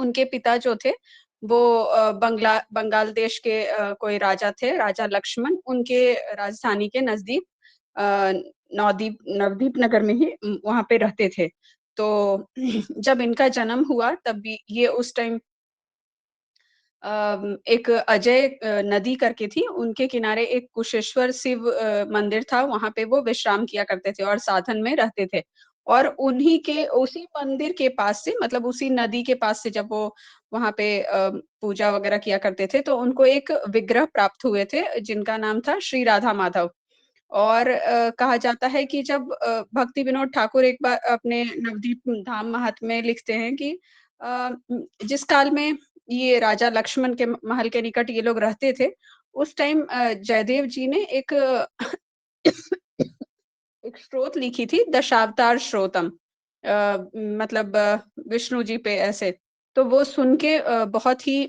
उनके पिता जो थे वो बंगाल देश के कोई राजा थे, राजा लक्ष्मण, उनके राजधानी के नज़दीक अ, नवदीप नगर में ही वहाँ पे रहते थे। तो जब इनका जन्म हुआ तब भी ये उस टाइम एक अजय नदी करके थी, उनके किनारे एक कुशेश्वर शिव मंदिर था, वहाँ पे वो विश्राम किया करते थे और साधन में रहते थे। और उन्हीं के उसी मंदिर के पास से मतलब उसी नदी के पास से जब वो वहाँ पे पूजा वगैरह किया करते थे, तो उनको एक विग्रह प्राप्त हुए थे, जिनका नाम था श्री राधा माधव। और कहा जाता है कि जब भक्ति विनोद ठाकुर एक बार अपने नवदीप धाम महात्म्य में लिखते हैं कि जिस काल में ये राजा लक्ष्मण के महल के निकट ये लोग रहते थे, उस टाइम जयदेव जी ने एक एक स्रोत लिखी थी दशावतार स्रोतम मतलब विष्णु जी पे ऐसे। तो वो सुन के बहुत ही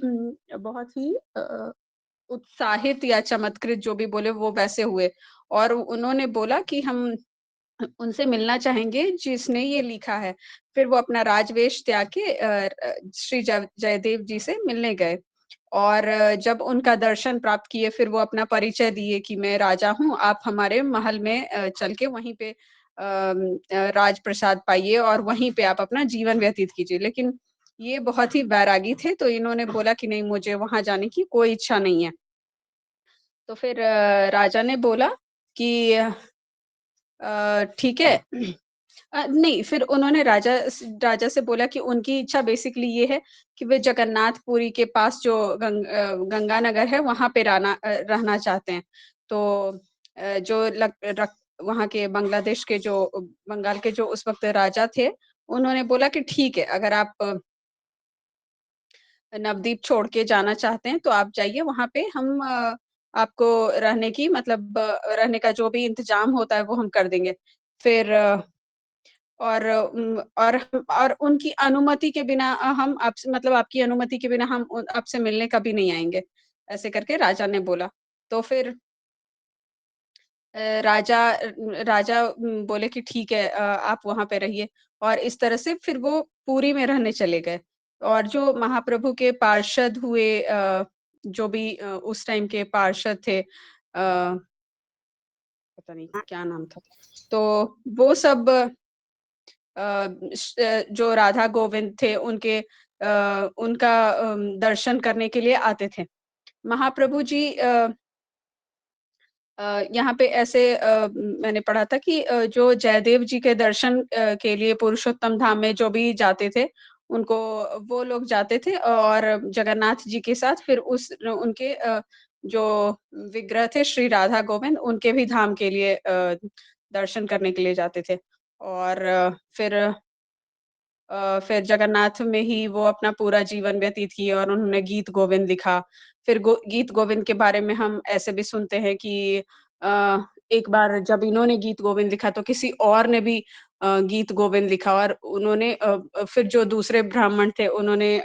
उत्साहित या चमत्कृत जो भी बोले वो वैसे हुए और उन्होंने बोला कि हम उनसे मिलना चाहेंगे जिसने ये लिखा है। फिर वो अपना राजवेश त्याग के श्री जयदेव जी से मिलने गए और जब उनका दर्शन प्राप्त किए फिर वो अपना परिचय दिए कि मैं राजा हूँ, आप हमारे महल में चल के वहीं पे राजप्रसाद पाइए और वहीं पे आप अपना जीवन व्यतीत कीजिए। लेकिन ये बहुत ही वैरागी थे, तो इन्होंने बोला कि नहीं मुझे वहाँ जाने की कोई इच्छा नहीं है। तो फिर राजा ने बोला कि ठीक है नहीं फिर उन्होंने राजा से बोला कि उनकी इच्छा बेसिकली ये है कि वे जगन्नाथपुरी के पास जो गंगानगर है वहाँ पे रहना चाहते हैं। तो जो वहाँ के बांग्लादेश के जो बंगाल के जो उस वक़्त राजा थे, उन्होंने बोला कि ठीक है अगर आप नवदीप छोड़ के जाना चाहते हैं तो आप जाइए वहाँ पे हम आपको रहने की मतलब रहने का जो भी इंतज़ाम होता है वो हम कर देंगे। फिर और उनकी अनुमति के बिना हम आपसे मतलब आपकी अनुमति के बिना हम आपसे मिलने कभी नहीं आएँगे, ऐसे करके राजा ने बोला। तो फिर राजा बोले कि ठीक है आप वहाँ पे रहिए और इस तरह से फिर वो पुरी में रहने चले गए। और जो महाप्रभु के पार्षद हुए जो भी उस टाइम के पार्षद थे पता नहीं क्या नाम था। तो वो सब जो राधा गोविंद थे उनका दर्शन करने के लिए आते थे। महाप्रभु जी यहाँ पे ऐसे मैंने पढ़ा था कि जो जयदेव जी के दर्शन के लिए पुरुषोत्तम धाम में जो भी जाते थे, उनको वो लोग जाते थे और जगन्नाथ जी के साथ फिर उनके जो विग्रह थे श्री राधा गोविंद, उनके भी धाम के लिए दर्शन करने के लिए जाते थे। और फिर जगन्नाथ में ही वो अपना पूरा जीवन व्यतीत किए और उन्होंने गीत गोविंद लिखा। फिर गीत गोविंद के बारे में हम ऐसे भी सुनते हैं कि अ, एक बार जब इन्होंने गीत गोविंद लिखा तो किसी और ने भी गीत गोविंद लिखा और उन्होंने फिर जो दूसरे ब्राह्मण थे उन्होंने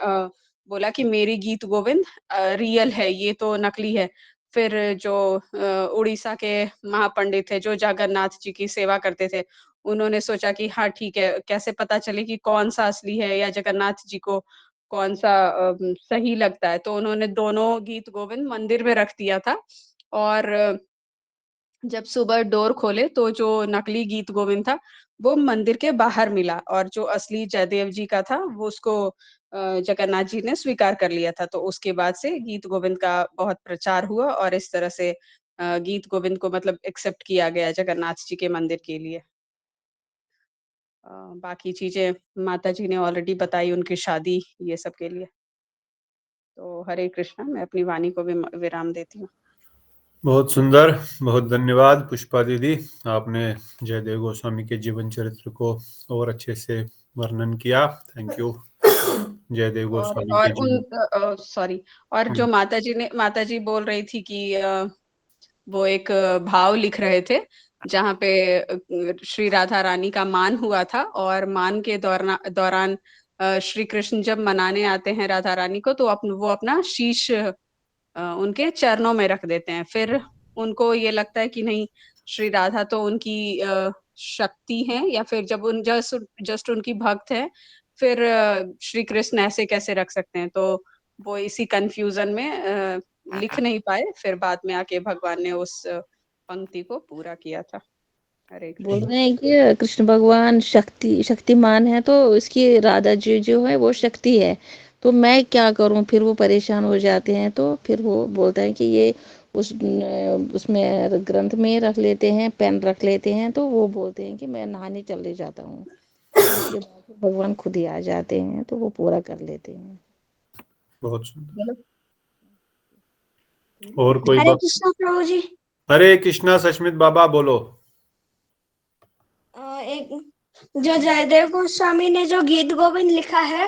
बोला कि मेरी गीत गोविंद रियल है, ये तो नकली है। फिर जो उड़ीसा के महापंडित थे, जो जगन्नाथ जी की सेवा करते थे, उन्होंने सोचा कि हाँ, ठीक है, कैसे पता चले कि कौन-सा असली है या जगन्नाथ जी को कौन-सा सही लगता है। तो उन्होंने दोनों गीत गोविंद मंदिर में रख दिया था और जब सुबह डोर खोले तो जो नकली गीत गोविंद था, वो मंदिर के बाहर मिला और जो असली जयदेव जी का था, वो उसको जगन्नाथ जी ने स्वीकार कर लिया था। तो उसके बाद से गीत गोविंद का बहुत प्रचार हुआ और इस तरह से गीत गोविंद को मतलब एक्सेप्ट किया गया जगन्नाथ जी के मंदिर के लिए। बाकी चीज़ें माताजी ने ऑलरेडी बताई उनकी शादी ये सब के लिए। तो हरे कृष्णा, मैं अपनी वाणी को विराम देती हूँ। बहुत सुंदर, बहुत धन्यवाद पुष्पा दीदी। आपने जयदेव गोस्वामी के जीवन चरित्र को और अच्छे से वर्णन किया। Thank you. जयदेव गोस्वामी और के जीवन। सॉरी और जो हम्म, माताजी बोल रही थी कि वो एक भाव लिख रहे थे, जहाँ पे श्री राधा रानी का मान हुआ था और मान के दौरान श्री कृष्ण जब मनाने आते हैं राधा रानी को, तो वो अपना शीश उनके चरणों में रख देते हैं। फिर उनको ये लगता है कि नहीं, श्री राधा तो उनकी शक्ति हैं या फिर जब जस्ट उनकी भक्त हैं, फिर श्री कृष्ण ऐसे कैसे रख सकते हैं? तो वो इसी कन्फ्यूज़न में लिख नहीं पाए, फिर बाद में आके भगवान ने उस पंक्ति को पूरा किया था। हरे बोल कृष्ण। रहे हैं कि कृष्ण भगवान शक्तिमान है, तो इसकी राधा जी जो है वो शक्ति है, तो मैं क्या करूं? फिर वो परेशान हो जाते हैं, तो फिर वो बोलते हैं कि ये उसमें ग्रंथ में रख लेते हैं, पेन रख लेते हैं, तो वो बोलते हैं कि मैं नहाने चले जाता हूँ। फिर उसके बाद भगवान खुद ही आ जाते हैं, तो वो पूरा कर लेते हैं। बहुत सुंदर। और कोई हरे बात? कृष्णा प्रभु जी। हरे कृष्णा सचमित बाबा, बोलो। एक जो जयदेव गोस्वामी ने जो गीत गोविंद लिखा है,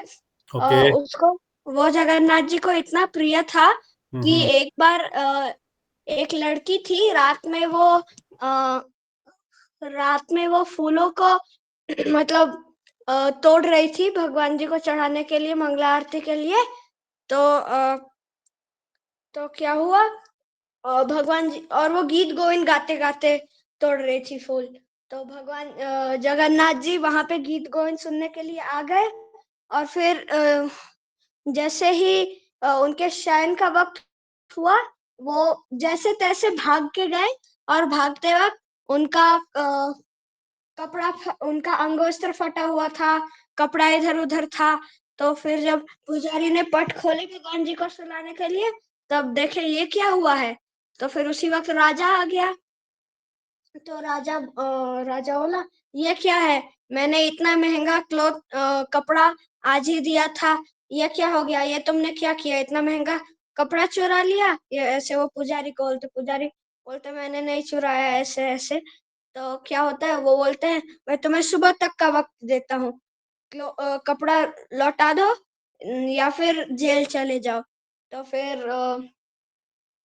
ओके। उसको वो जगन्नाथ जी को इतना प्रिय था कि एक बार एक लड़की थी, रात में वो फूलों को मतलब तोड़ रही थी भगवान जी को चढ़ाने के लिए, मंगला आरती के लिए। तो क्या हुआ, भगवान जी और वो गीत गोविंद गाते गाते तोड़ रही थी फूल। तो भगवान जगन्नाथ जी वहां पे गीत गोविंद सुनने के लिए आ गए, और फिर जैसे ही उनके शयन का वक्त हुआ, वो जैसे तैसे भाग के गए, और भागते वक्त उनका अंगवस्त्र फटा हुआ था, कपड़ा इधर उधर था। तो फिर जब पुजारी ने पट खोले भगवान जी को सुलाने के लिए, तब देखे ये क्या हुआ है। तो फिर उसी वक्त राजा आ गया। तो राजा बोला, ये क्या है? मैंने इतना महंगा कपड़ा आज ही दिया था, ये क्या हो गया? ये तुमने क्या किया? इतना महंगा कपड़ा चुरा लिया? ये ऐसे वो पुजारी को बोलते, पुजारी बोलते मैंने नहीं चुराया, ऐसे ऐसे। तो क्या होता है, वो बोलते हैं मैं तुम्हें सुबह तक का वक्त देता हूँ, कपड़ा लौटा दो या फिर जेल चले जाओ। तो फिर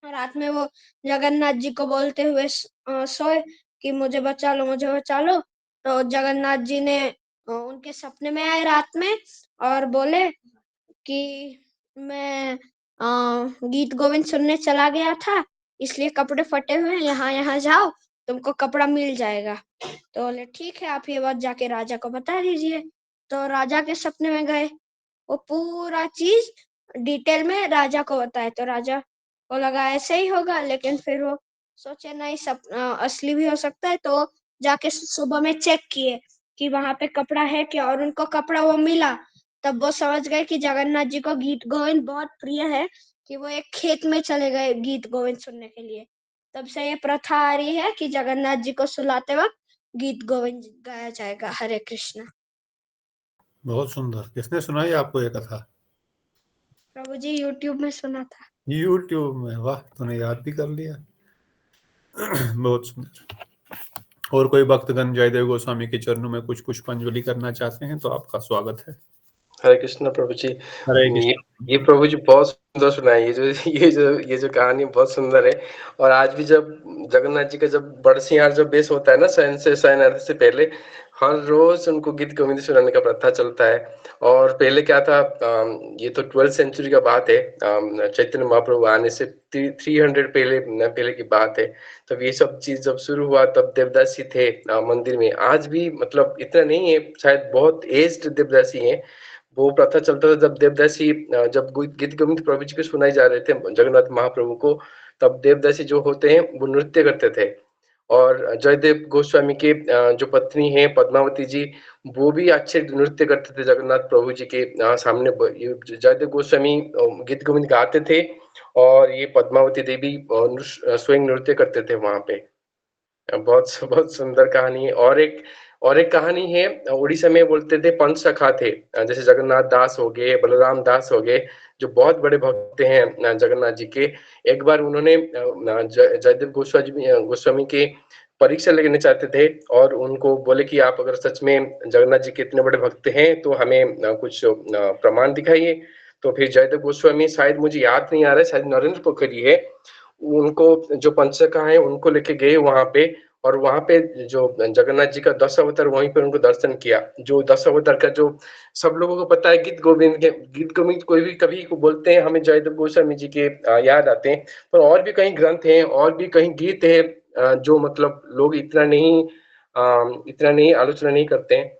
रात में वो जगन्नाथ जी को बोलते हुए सोए कि मुझे बचा लो, मुझे बचा लो। तो जगन्नाथ जी ने उनके सपने में आए रात में, और बोले कि मैं गीत गोविंद सुनने चला गया था, इसलिए कपड़े फटे हुए हैं, यहाँ यहाँ जाओ, तुमको कपड़ा मिल जाएगा। तो बोले ठीक है, आप ये बात जाके राजा को बता दीजिए। तो राजा के सपने में गए, वो पूरा चीज डिटेल में राजा को बताए। तो राजा को लगा ऐसे ही होगा, लेकिन फिर वो सोचे नहीं, असली भी हो सकता है। तो जाके सुबह में चेक किए कि वहां पे कपड़ा है क्या, और उनको कपड़ा वो मिला। तब वो समझ गए कि जगन्नाथ जी को गीत गोविंद बहुत प्रिय है, कि वो एक खेत में चले गए गीत गोविंद सुनने के लिए। तब से ये प्रथा आ रही है कि जगन्नाथ जी को सुलाते वक्त गीत गोविंद गाया जाएगा। हरे कृष्णा। बहुत सुंदर। किसने सुनाई आपको ये कथा? प्रभु जी, यूट्यूब में सुना था। यूट्यूब में? वाह, तूने याद भी कर लिया। बहुत सुंदर। और कोई भक्तगण जयदेव गोस्वामी के चरणों में कुछ पुष्पांजलि करना चाहते हैं तो आपका स्वागत है। हरे कृष्ण प्रभु जी। हरे ये कृष्ण। ये प्रभु जी बहुत सुंदर सुनाई, ये जो कहानी बहुत सुंदर है। और आज भी जब जगन्नाथ जी का जब बरसिंहार जब बेस होता है ना, शयनार्थी से पहले हर रोज उनको गीत गोविंद सुनाने का प्रथा चलता है। और पहले क्या था, ये तो 12th सेंचुरी का बात है, चैतन्य महाप्रभु आने से 300 पहले की बात है। तब ये सब चीज जब शुरू हुआ, तब देवदासी थे मंदिर में। आज भी मतलब इतना नहीं है, शायद बहुत एज्ड देवदासी हैं। वो प्रथा चलता था जब देवदासी जब गीत गोविंद प्रभु जी को सुनाए जा रहे थे जगन्नाथ महाप्रभु को, तब देवदासी जो होते हैं वो नृत्य करते थे। और जयदेव गोस्वामी के जो पत्नी है पद्मावती जी, वो भी अच्छे नृत्य करते थे जगन्नाथ प्रभु जी के सामने। जयदेव गोस्वामी गीत गोविंद गाते थे, और ये पद्मावती देवी स्वयं नृत्य करते थे वहां पे। बहुत बहुत सुंदर कहानी है। और एक कहानी है, उड़ीसा में बोलते थे पंच सखा थे, जैसे जगन्नाथ दास हो गए, बलराम दास हो गए, जो बहुत बड़े भक्त हैं जगन्नाथ जी के। एक बार उन्होंने जयदेव गोस्वामी के परीक्षा लेने चाहते थे, और उनको बोले कि आप अगर सच में जगन्नाथ जी के इतने बड़े भक्त हैं तो हमें कुछ प्रमाण दिखाइए। तो फिर जयदेव गोस्वामी, शायद मुझे याद नहीं आ रहा है, शायद नरेंद्र पोखरी है, उनको जो पंचसखा है उनको लेके गए वहां पे। और वहां पे जो जगन्नाथ जी का 10 अवतार, वहीं पे उनको दर्शन किया। जो 10 अवतार का जो सब लोगों को पता है, गीत गोविंद कोई भी कभी को बोलते हैं, हमें जयदेव गोस्वामी जी के याद आते हैं। पर और भी कई ग्रंथ हैं, और भी कहीं गीत है जो मतलब लोग इतना नहीं आलोचना नहीं करते हैं।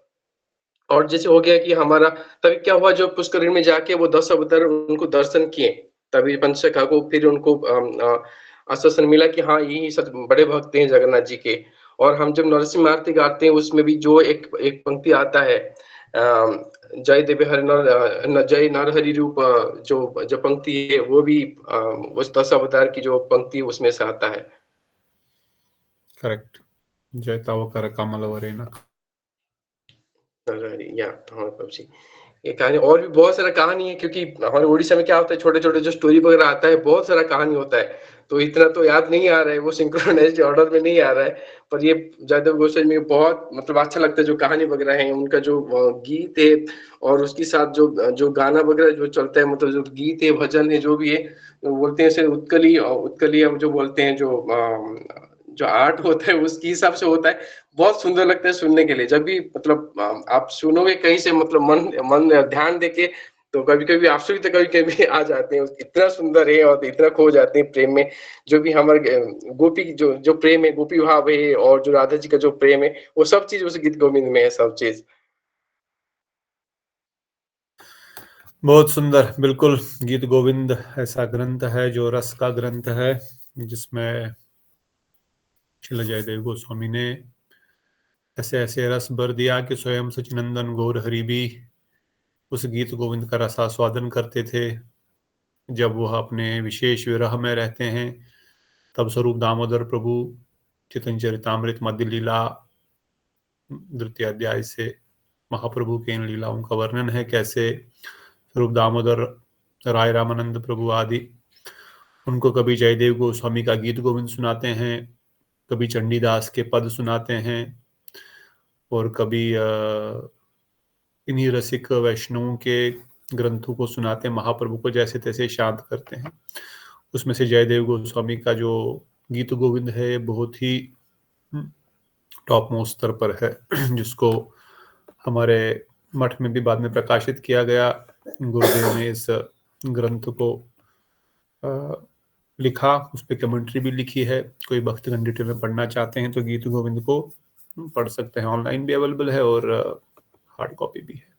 और जैसे हो गया कि हमारा तभी क्या हुआ, जो पुष्कर में जाके वो 10 अवतार उनको दर्शन किए, तभी पंचसखा को फिर उनको आश्वासन मिला कि हाँ, यही सच बड़े भक्त हैं जगन्नाथ जी के। और हम जब नरसिंह आरती गाते हैं उसमें भी जो एक एक पंक्ति आता है, जय देव हरि जय नर हरि रूप, जो जो पंक्ति है वो भी उस 10 अवतार की जो पंक्ति है उसमें से आता है। करेक्ट। जय तावकर कमल वरेना। या हाँ पबजी, ये कहानी और भी बहुत सारा कहानी है, क्योंकि हमारे उड़ीसा में क्या होता है, छोटे छोटे जो स्टोरी वगैरह आता है, बहुत सारा कहानी होता है, तो इतना तो याद नहीं आ रहा है, वो सिंक्रोनाइज्ड ऑर्डर में नहीं आ रहा है। पर ये जयदेव गोस्वामी में बहुत मतलब अच्छा लगता है, जो कहानी वगैरह है उनका, जो गीत है, और उसके साथ जो जो गाना वगैरह जो चलता है, मतलब जो गीत है, भजन है, जो भी है, तो बोलते हैं इसे उत्कली, उत्कली हम जो बोलते हैं, जो आर्ट होता है उसके हिसाब से होता है। बहुत सुंदर लगता है सुनने के लिए, जब भी मतलब आप सुनोगे कहीं से, मतलब मन मन ध्यान देके, तो कभी कभी आंसू भी तो कभी कभी आ जाते हैं, इतना सुंदर है और इतना खो जाते हैं प्रेम में। जो भी हमारे गोपी की जो जो प्रेम है, गोपी भाव है, और जो राधा जी का जो प्रेम है, वो सब चीज उस गीत गोविंद में है, सब चीज। बहुत सुंदर। बिल्कुल, गीत गोविंद ऐसा ग्रंथ है जो रस का ग्रंथ है, जिसमें श्रील जयदेव गोस्वामी ने ऐसे ऐसे रस भर दिया कि स्वयं सचिनंदन गौर हरि भी उस गीत गोविंद का रसास्वादन करते थे। जब वह अपने विशेष विरह में रहते हैं, तब स्वरूप दामोदर प्रभु चैतन्य चरितामृत मध्य लीला द्वितीय अध्याय से महाप्रभु के इन लीलाओं का वर्णन है, कैसे स्वरूप दामोदर, राय रामानंद प्रभु आदि उनको कभी जयदेव गोस्वामी का गीत गोविंद सुनाते हैं, कभी चंडीदास के पद सुनाते हैं, और कभी इन्हीं रसिक वैष्णवों के ग्रंथों को सुनाते हैं, महाप्रभु को जैसे तैसे शांत करते हैं। उसमें से जयदेव गोस्वामी का जो गीत गोविंद है बहुत ही टॉप मोस्ट स्तर पर है, जिसको हमारे मठ में भी बाद में प्रकाशित किया गया। गुरुदेव ने इस ग्रंथ को लिखा, उस पर कमेंट्री भी लिखी है। कोई भक्तगण डिटेल में पढ़ना चाहते हैं तो गीत गोविंद को पढ़ सकते हैं, ऑनलाइन भी अवेलेबल है और हार्ड कॉपी भी है।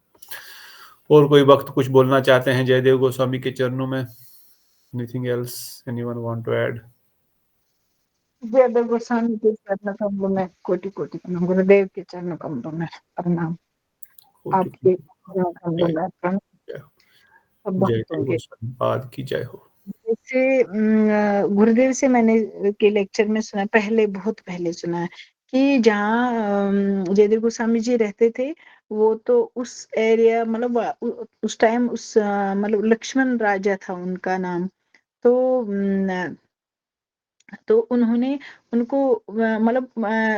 और कोई भक्त कुछ बोलना चाहते हैं जयदेव गोस्वामी के चरणों में? Anything else anyone want to add? Jaydev Goswami के चरण कमलों में कोटि कोटि प्रणाम, गुरुदेव के चरण कमलों में प्रणाम, आपके चरण कमलों में प्रणाम, सब भक्तों जयदेव के। गोस्वामी पाद की जय हो। जैसे गुरुदेव से मैंने के लेक्चर में सुना, पहले बहुत पहले सुना है कि जहाँ जयदेव गोस्वामी जी रहते थे, वो तो उस एरिया, मतलब उस टाइम उस मतलब लक्ष्मण राजा था उनका नाम। तो उन्होंने उनको मतलब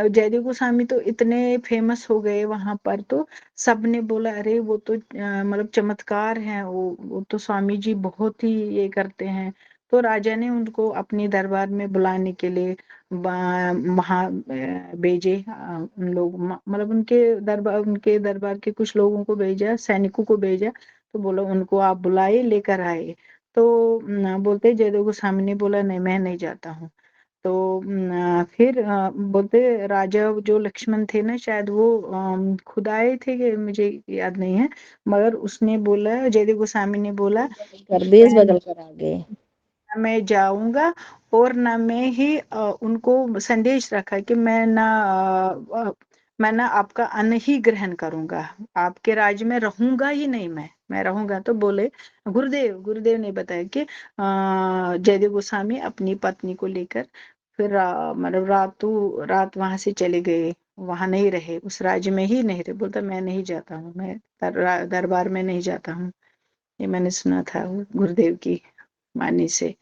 जयदेव गोस्वामी तो इतने फेमस हो गए वहां पर, तो सबने बोला अरे वो तो मतलब चमत्कार हैं, वो तो स्वामी जी बहुत ही ये करते हैं। तो राजा ने उनको अपनी दरबार में बुलाने के लिए वहां भेजे, उन लोग मतलब उनके दरबार के कुछ लोगों को भेजा, सैनिकों को भेजा। तो बोला उनको आप बुलाए, लेकर आए। तो बोलते जयदेव गोस्वामी ने बोला नहीं, मैं नहीं जाता हूँ। तो फिर बोलते राजा जो लक्ष्मण थे ना, शायद वो खुद आए थे कि मुझे याद नहीं है, मगर उसने बोला, जयदेव गोस्वामी ने बोला बेस बदल कर आ गए। मैं जाऊंगा, और ना मैं ही उनको संदेश रखा कि मैं ना आपका अन्न ही ग्रहण करूंगा, आपके राज्य में रहूंगा ही नहीं, मैं रहूंगा। तो बोले गुरुदेव ने बताया कि जयदेव गोस्वामी अपनी पत्नी को लेकर फिर मतलब रात वहां से चले गए, वहां नहीं रहे, उस राज्य में ही नहीं रहे। बोलता मैं नहीं जाता हूँ, मैं दरबार में नहीं जाता हूँ। ये मैंने सुना था गुरुदेव की वाणी से।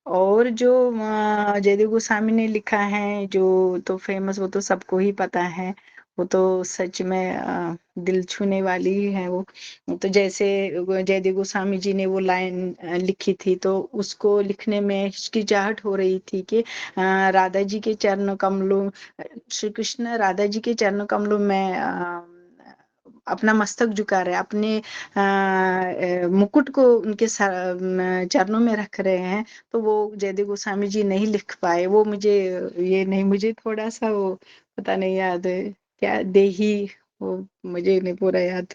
और जो जयदेव गोस्वामी ने लिखा है जो तो फेमस, वो तो सबको ही पता है, वो तो सच में दिल छूने वाली ही है वो। तो जैसे जयदेव गोस्वामी जी ने वो लाइन लिखी थी, तो उसको लिखने में हिचकिचाहट हो रही थी कि राधा जी के चरण कमलों, श्री कृष्ण राधा जी के चरण कमलों में अपना मस्तक झुका रहे, अपने मुकुट को उनके चरणों में रख रहे हैं। तो वो जयदेव गोस्वामी जी नहीं लिख पाए। वो मुझे थोड़ा सा वो पता नहीं याद है क्या, देही वो मुझे नहीं पूरा याद,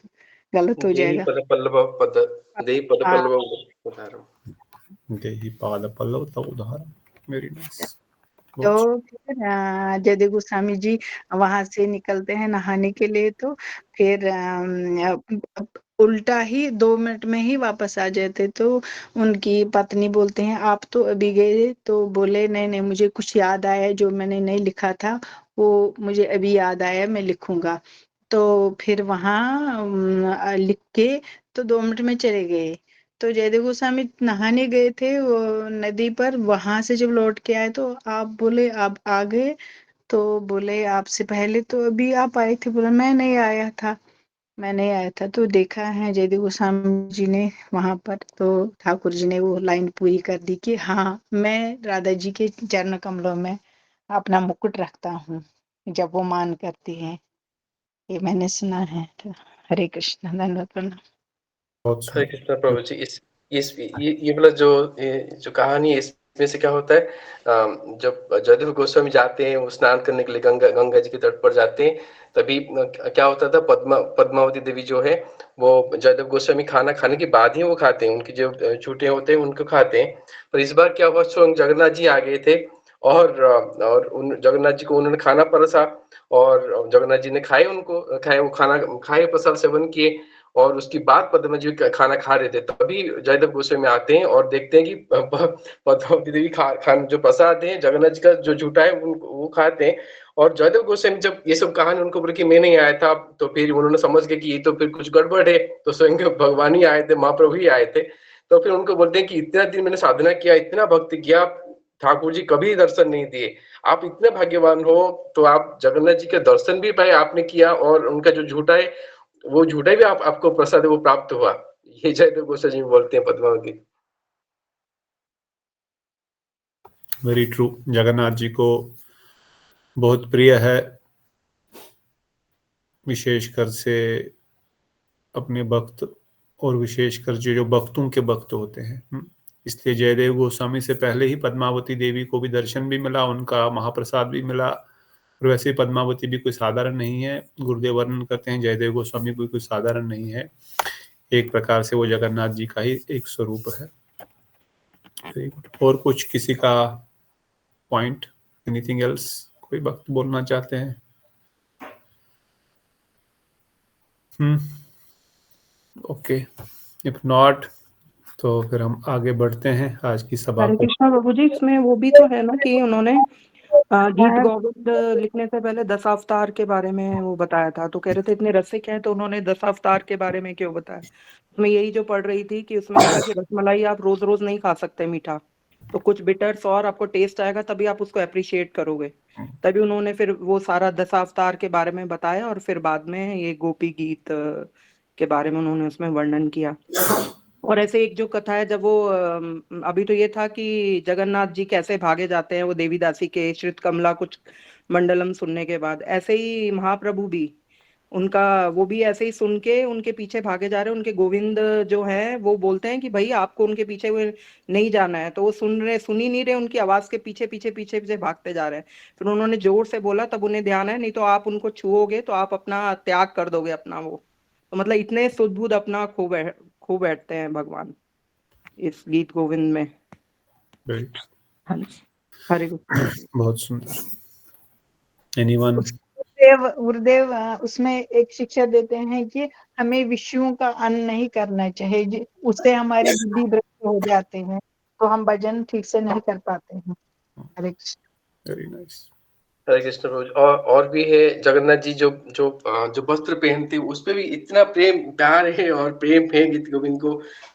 गलत हो देहि जाएगा। पद पल्लव पद, देहि पद हाँ, पल्लव उदाहरण। देहि पाद पल्लव तव उदाहरण। Very nice. तो फिर जयदेव गोस्वामी जी वहां से निकलते हैं नहाने के लिए, तो फिर उल्टा ही 2 मिनट में ही वापस आ जाते। तो उनकी पत्नी बोलते हैं आप तो अभी गए, तो बोले नहीं नहीं मुझे कुछ याद आया जो मैंने नहीं लिखा था, वो मुझे अभी याद आया, मैं लिखूंगा। तो फिर वहां लिख के तो 2 मिनट में चले गए। तो जयदेव गोस्वामी नहाने गए थे वो नदी पर, वहां से जब लौट के आए तो आप बोले आप आ गए, तो बोले आपसे पहले तो अभी आप आए थे। बोला मैं नहीं आया था, मैं नहीं आया था। तो देखा है जयदेव गोस्वामी जी ने वहां पर, तो ठाकुर जी ने वो लाइन पूरी कर दी कि हाँ मैं राधा जी के चरण कमलों में अपना मुकुट रखता हूँ जब वो मान करती हैं। ये मैंने सुना है। तो हरे कृष्ण, धन्यवाद प्रणाम। बहुत हरे सुंदर। कृष्णा प्रभु जी। इस ये वाला जो कहानी है, इसमें से क्या होता है, जब जयदेव गोस्वामी जाते हैं वो स्नान करने के लिए गंगा जी के तट पर जाते हैं, तभी क्या होता था, पद्मावती देवी जो है वो जयदेव गोस्वामी खाना खाने के बाद ही वो खाते हैं, उनकी जो छूटे होते हैं उनको खाते हैं। पर इस बार क्या हुआ, स्वयं जगन्नाथ जी आ गए थे और उन जगन्नाथ जी को उन्होंने खाना परोसा, और जगन्नाथ जी ने खाए वो खाना खाए, प्रसाद सेवन किए, और उसके बाद पद्मा जी खाना खा रहे थे, तभी जयदेव गोस्वामी आते हैं और देखते हैं कि पद्मावती देवी खान जो प्रसाद है जगन्नाथ जी का जो झूठा है वो खाते हैं। और जयदेव गोस्वामी जब ये सब कहानी उनको बोले कि मैं नहीं आया था, तो फिर उन्होंने समझ गया कि ये तो फिर कुछ गड़बड़ है, तो स्वयं भगवान ही आए थे, महाप्रभु ही आए थे। तो फिर उनको बोलते हैं कि इतना दिन मैंने साधना किया, इतना भक्ति किया, ठाकुर जी कभी दर्शन नहीं दिए, आप इतने भाग्यवान हो, तो आप जगन्नाथ जी के दर्शन भी पाए आपने किया, और उनका जो झूठा है वो झूठा भी आपको प्रसाद है वो प्राप्त हुआ। ये जयदेव गोस्वामी जी बोलते हैं पद्मावती। Very true. जगन्नाथ जी को बहुत प्रिय है, विशेषकर से अपने भक्त, और विशेषकर जो भक्तों के भक्त होते हैं। इसलिए जयदेव गोस्वामी से पहले ही पद्मावती देवी को भी दर्शन भी मिला, उनका महाप्रसाद भी मिला। और वैसे ही पद्मावती भी कोई साधारण नहीं है, गुरुदेव वर्णन करते हैं जयदेव गोस्वामी कोई साधारण नहीं है, एक प्रकार से वो जगन्नाथ जी का ही एक स्वरूप है। और कुछ किसी का पॉइंट, एनीथिंग एल्स, कोई भक्त बोलना चाहते हैं? ओके, इफ नॉट तो फिर हम आगे बढ़ते हैं आज की सभा हरे को। कृष्णा प्रभु जी, इसमें वो भी तो है ना कि उन्होंने गीत गोविंद लिखने से पहले 10 अवतार के बारे में वो बताया था, तो कह रहे थे इतने रसिक हैं तो उन्होंने 10 अवतार के बारे में क्यों बताया। मैं यही जो पढ़ रही थी कि उसमें लिखा कि रसमलाई आप रोज रोज नहीं खा सकते मीठा, तो कुछ बिटर्स और आपको टेस्ट आएगा तभी आप उसको अप्रिशिएट करोगे। तभी उन्होंने फिर वो सारा 10 अवतार के बारे में बताया, और फिर बाद में ये गोपी गीत के बारे में उन्होंने उसमें वर्णन किया। और ऐसे एक जो कथा है, जब वो अभी तो ये था कि जगन्नाथ जी कैसे भागे जाते हैं वो देवी दासी के श्रित कमला कुछ मंडलम सुनने के बाद, ऐसे ही महाप्रभु भी उनका वो भी ऐसे ही सुन के उनके पीछे भागे जा रहे हैं। उनके गोविंद जो है वो बोलते हैं कि भाई आपको उनके पीछे नहीं जाना है, तो वो सुन ही नहीं रहे, उनकी आवाज के पीछे पीछे पीछे पीछे भागते जा रहे हैं। फिर उन्होंने जोर से बोला, तब उन्हें ध्यान है, नहीं तो आप उनको छुओगे तो आप अपना त्याग कर दोगे अपना वो। तो मतलब इतने सुध अपना खो बैठते हैं भगवान इस गीत गोविंद में। राइट, हाँ जी, हरे कृष्ण। बहुत सुंदर। एनीवन? गुरुदेव उसमें एक शिक्षा देते हैं कि हमें विषयों का अन्न नहीं करना चाहिए, उससे हमारी बुद्धि भ्रष्ट हो जाते हैं, तो हम भजन ठीक से नहीं कर पाते हैं। हरे कृष्ण। Very nice. हरे कृष्ण प्रभु जी। और भी है जगन्नाथ जी जो जो जो वस्त्र पहनते हैं उस पे भी इतना प्रेम प्यार है, और प्रेम है गीत गोविंद को,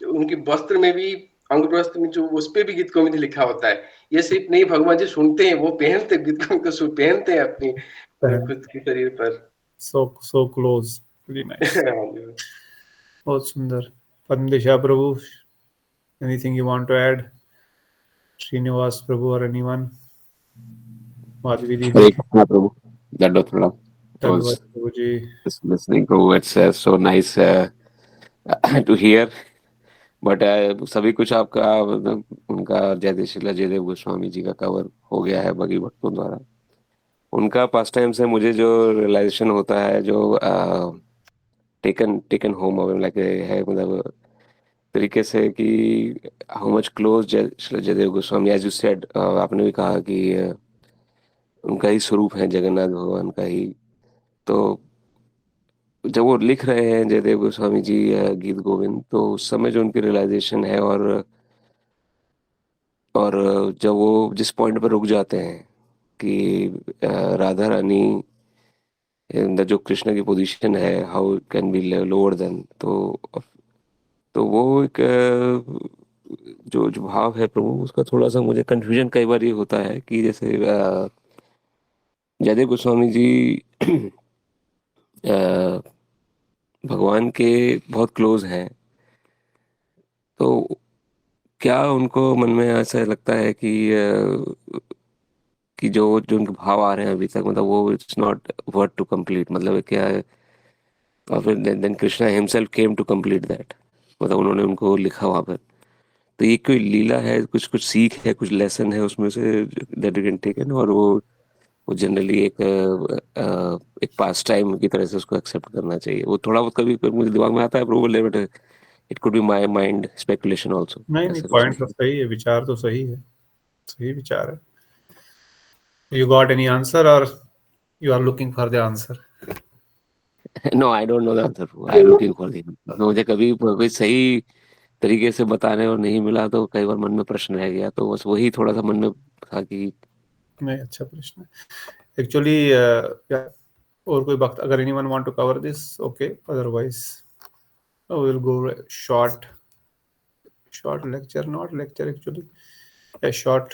उनके वस्त्र में भी, अंग वस्त्र में जो उस पे भी गीत गोविंद लिखा होता है। ये सिर्फ नहीं, भगवान जी सुनते हैं, वो पहनते गीत गोविंद को पहनते हैं अपनी खुद के शरीर पर। सो क्लोज, वेरी नाइस, बहुत सुंदर। Padmadesha Prabhu, anything you want to add? Srinivas Prabhu और एनीवन? माधवी दीदी? हरे कृष्णा प्रभु, दंडवत प्रणाम। धन्यवाद प्रभु जी। Just listening to it's so nice to hear. But सभी कुछ आपका उनका जयदेव गोस्वामी जी का कवर हो गया है बगी भक्तों द्वारा। उनका पास टाइम से मुझे जो रियलाइजेशन होता है, जो टेकन होम लाइक है, मतलब तरीके से कि how much close Jaydev Goswami, as you said, आपने भी कहा कि उनका ही स्वरूप है, जगन्नाथ भगवान का ही। तो जब वो लिख रहे हैं जयदेव गोस्वामी जी गीत गोविंद, तो उस समय जो उनकी रियलाइजेशन है, और जब वो जिस पॉइंट पर रुक जाते हैं कि राधा रानी जो कृष्ण की पोजीशन है, how can be lower than, तो वो एक जो जो भाव है प्रभु, उसका थोड़ा सा मुझे कंफ्यूजन कई बार ये होता है कि जैसे जयदेव गोस्वामी जी अ, भगवान के बहुत क्लोज हैं, तो क्या उनको मन में ऐसा लगता है कि जो जो उनके भाव आ रहे हैं अभी तक, मतलब वो it's not worth to complete, मतलब क्या है, और फिर then Krishna himself came to complete that, मतलब उन्होंने उनको लिखा वहाँ पर। तो ये कोई लीला है, कुछ कुछ सीख है, कुछ लेसन है उसमें से that you can take in, और वो जनरली एक पास टाइम की तरह से उसको एक्सेप्ट करना चाहिए। वो थोड़ा बहुत कभी कभी मुझे दिमाग में आता है problem, but it could be my mind speculation also, नहीं, ऐसा कुछ पॉइंट तो नहीं। सही है, विचार तो सही है, सही विचार है। यू गॉट एनी आंसर और you are looking for the answer? No, I don't know the answer, I am looking for the, मुझे कभी कोई सही तरीके से बताने और नहीं मिला, तो कई बार मन में प्रश्न रह गया, तो बस वही थोड़ा सा मन में था कि नहीं, अच्छा प्रश्न है एक्चुअली। और कोई वक्त अगर anyone want to cover this, okay, otherwise I will go short lecture, not lecture actually, a short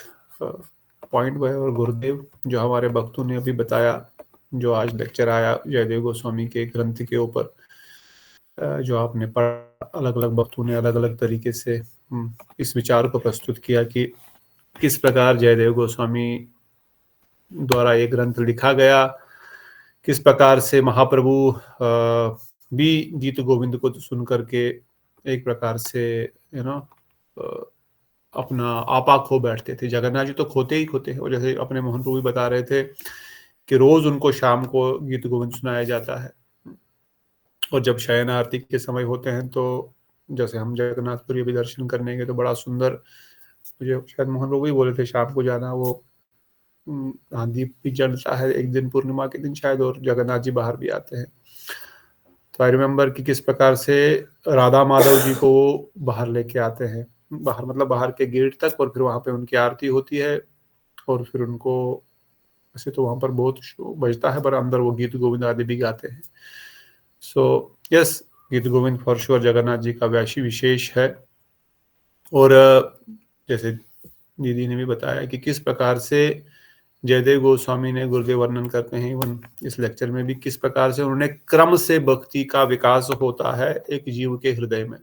point by और गुरुदेव, जो हमारे भक्तों ने अभी बताया, जो आज लेक्चर आया जयदेव गोस्वामी के ग्रंथ के ऊपर, जो आपने पढ़ा, अलग अलग भक्तों ने अलग अलग तरीके से इस विचार को प्रस्तुत किया कि किस प्रकार जयदेव गोस्वामी द्वारा ये ग्रंथ लिखा गया, किस प्रकार से महाप्रभु भी गीत गोविंद को सुन करके एक प्रकार से अपना आपा खो बैठते थे। जगन्नाथ जी तो खोते ही खोते हैं, और जैसे अपने मोहन प्रभु भी बता रहे थे कि रोज उनको शाम को गीत गोविंद सुनाया जाता है, और जब शयन आरती के समय होते हैं, तो जैसे हम जगन्नाथपुरी भी दर्शन करने गए तो बड़ा सुंदर, मुझे शायद मोहन प्रभु भी बोले थे शाम को जाना, वो हाँ, दीप भी जलता है एक दिन पूर्णिमा के दिन शायद, और जगन्नाथ जी बाहर भी आते हैं। तो आई रिमेम्बर कि किस प्रकार से राधा माधव जी को बाहर लेके आते हैं, बाहर मतलब बाहर के गेट तक, और फिर वहां पे उनकी आरती होती है, और फिर उनको, वैसे तो वहां पर बहुत बजता है, पर अंदर वो गीत गोविंद आदि भी गाते हैं। सो यस, गीत गोविंद फॉर श्योर जगन्नाथ जी का वैसी विशेष है। और जैसे दीदी ने भी बताया कि किस प्रकार से जयदेव गोस्वामी ने, गुरुदेव वर्णन करते हैं इवन इस लेक्चर में भी, किस प्रकार से उन्होंने क्रम से भक्ति का विकास होता है एक जीव के हृदय में।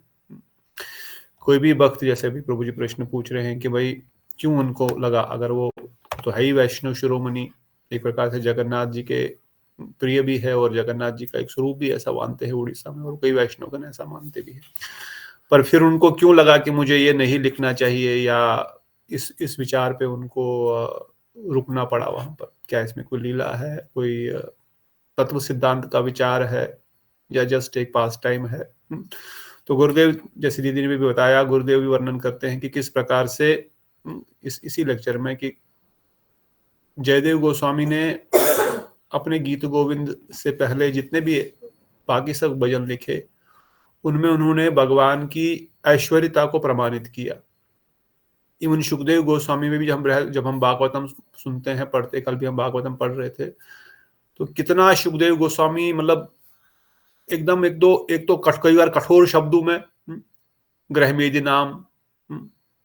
कोई भी भक्त, जैसे अभी प्रभु जी प्रश्न पूछ रहे हैं कि भाई क्यों उनको लगा, अगर वो तो है ही वैष्णव शिरोमणि, एक प्रकार से जगन्नाथ जी के प्रिय भी है, और जगन्नाथ जी का एक स्वरूप भी ऐसा मानते हैं उड़ीसा में, और कई वैष्णवगण ऐसा मानते भी है, पर फिर उनको क्यों लगा कि मुझे ये नहीं लिखना चाहिए, या इस विचार पे उनको रुकना पड़ा वहां पर? क्या इसमें कोई लीला है, कोई तत्व सिद्धांत का विचार है, या जस्ट एक पास टाइम है? तो गुरुदेव, जैसे दीदी ने भी बताया, गुरुदेव भी वर्णन करते हैं कि किस प्रकार से इसी लेक्चर में कि जयदेव गोस्वामी ने अपने गीत गोविंद से पहले जितने भी बाकी सब भजन लिखे, उनमें उन्होंने भगवान की ऐश्वर्यता को प्रमाणित किया। इवन सुखदेव गोस्वामी में भी जब हम भागवतम सुनते हैं, पढ़ते, कल भी हम भागवतम पढ़ रहे थे, तो कितना सुखदेव गोस्वामी मतलब एकदम एक तो कई बार कठोर शब्दों में ग्रहमेदी नाम,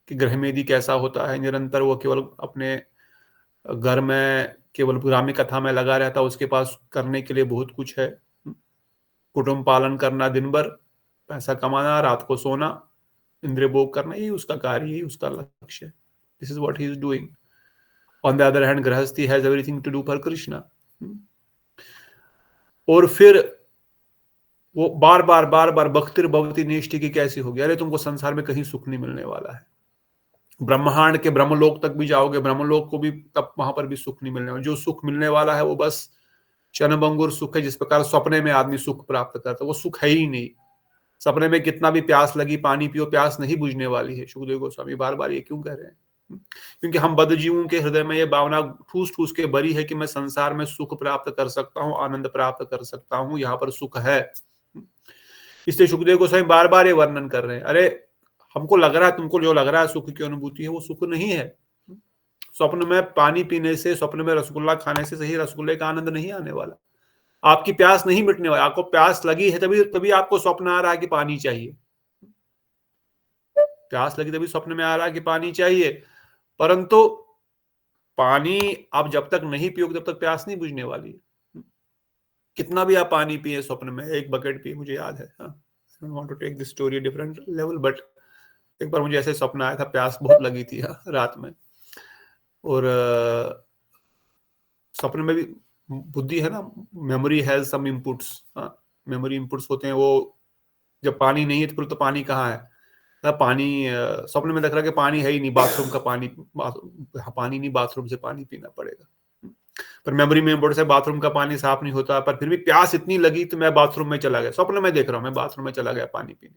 कि ग्रहमेदी कैसा होता है, निरंतर वो केवल अपने घर में केवल ग्राम्य कथा में लगा रहता, उसके पास करने के लिए बहुत कुछ है, कुटुंब पालन करना, दिन भर पैसा कमाना, रात को सोना, इंद्रिय भोग करना, यही उसका कार्य, यही उसका लक्ष्य है। This is what he is doing. On the other hand, grihasthi has everything to do for Krishna. और फिर वो बार बार भक्तिर भवती निष्ठि की कैसी होगी, अरे तुमको संसार में कहीं सुख नहीं मिलने वाला है, ब्रह्मांड के ब्रह्मलोक तक भी जाओगे, ब्रह्मलोक को भी तब वहां पर भी सुख नहीं मिलने वाला। जो सुख मिलने वाला है वो बस क्षणभंगुर सुख है। जिस प्रकार सपने में आदमी सुख प्राप्त करता है, वो सुख है ही नहीं। सपने में कितना भी प्यास लगी, पानी पियो, प्यास नहीं बुझने वाली है। सुखदेव गोस्वामी बार बार ये क्यों कह रहे हैं? क्योंकि हम बद्धजीवों के हृदय में ये भावना ठूस ठूस के भरी है कि मैं संसार में सुख प्राप्त कर सकता हूँ, आनंद प्राप्त कर सकता हूँ, यहाँ पर सुख है। इसलिए सुखदेव गोस्वामी बार बार ये वर्णन कर रहे हैं, अरे हमको लग रहा है, तुमको जो लग रहा है सुख की अनुभूति है, वो सुख नहीं है। स्वप्न में पानी पीने से, स्वप्न में रसगुल्ला खाने से सही रसगुल्ले का आनंद नहीं आने वाला। आपकी प्यास नहीं मिटने वाली। आपको प्यास लगी है तभी आपको स्वप्न आ रहा है कि पानी चाहिए। प्यास लगी तभी स्वप्न में आ रहा है कि पानी चाहिए, परंतु पानी आप जब तक नहीं पियोगे तब तक प्यास नहीं बुझने वाली है। कितना भी आप पानी पिए स्वप्न में, एक बकेट पिए, मुझे याद है, I don't want to take this story different level, but एक बार मुझे ऐसे सपना आया था, प्यास बहुत लगी थी रात में, और सपने में भी बुद्धि है ना, memory has some inputs, memory inputs होते हैं। वो जब पानी नहीं है तो पानी कहाँ है? पानी स्वप्न में देख रहा है कि पानी है ही नहीं, बाथरूम का पानी नहीं, बाथरूम से पानी पीना पड़ेगा। पर मेमोरी में इनपुट्स है, बाथरूम का पानी साफ नहीं होता, पर फिर भी प्यास इतनी लगी तो मैं बाथरूम में चला गया। स्वप्न में देख रहा हूँ मैं बाथरूम में चला गया पानी पीने,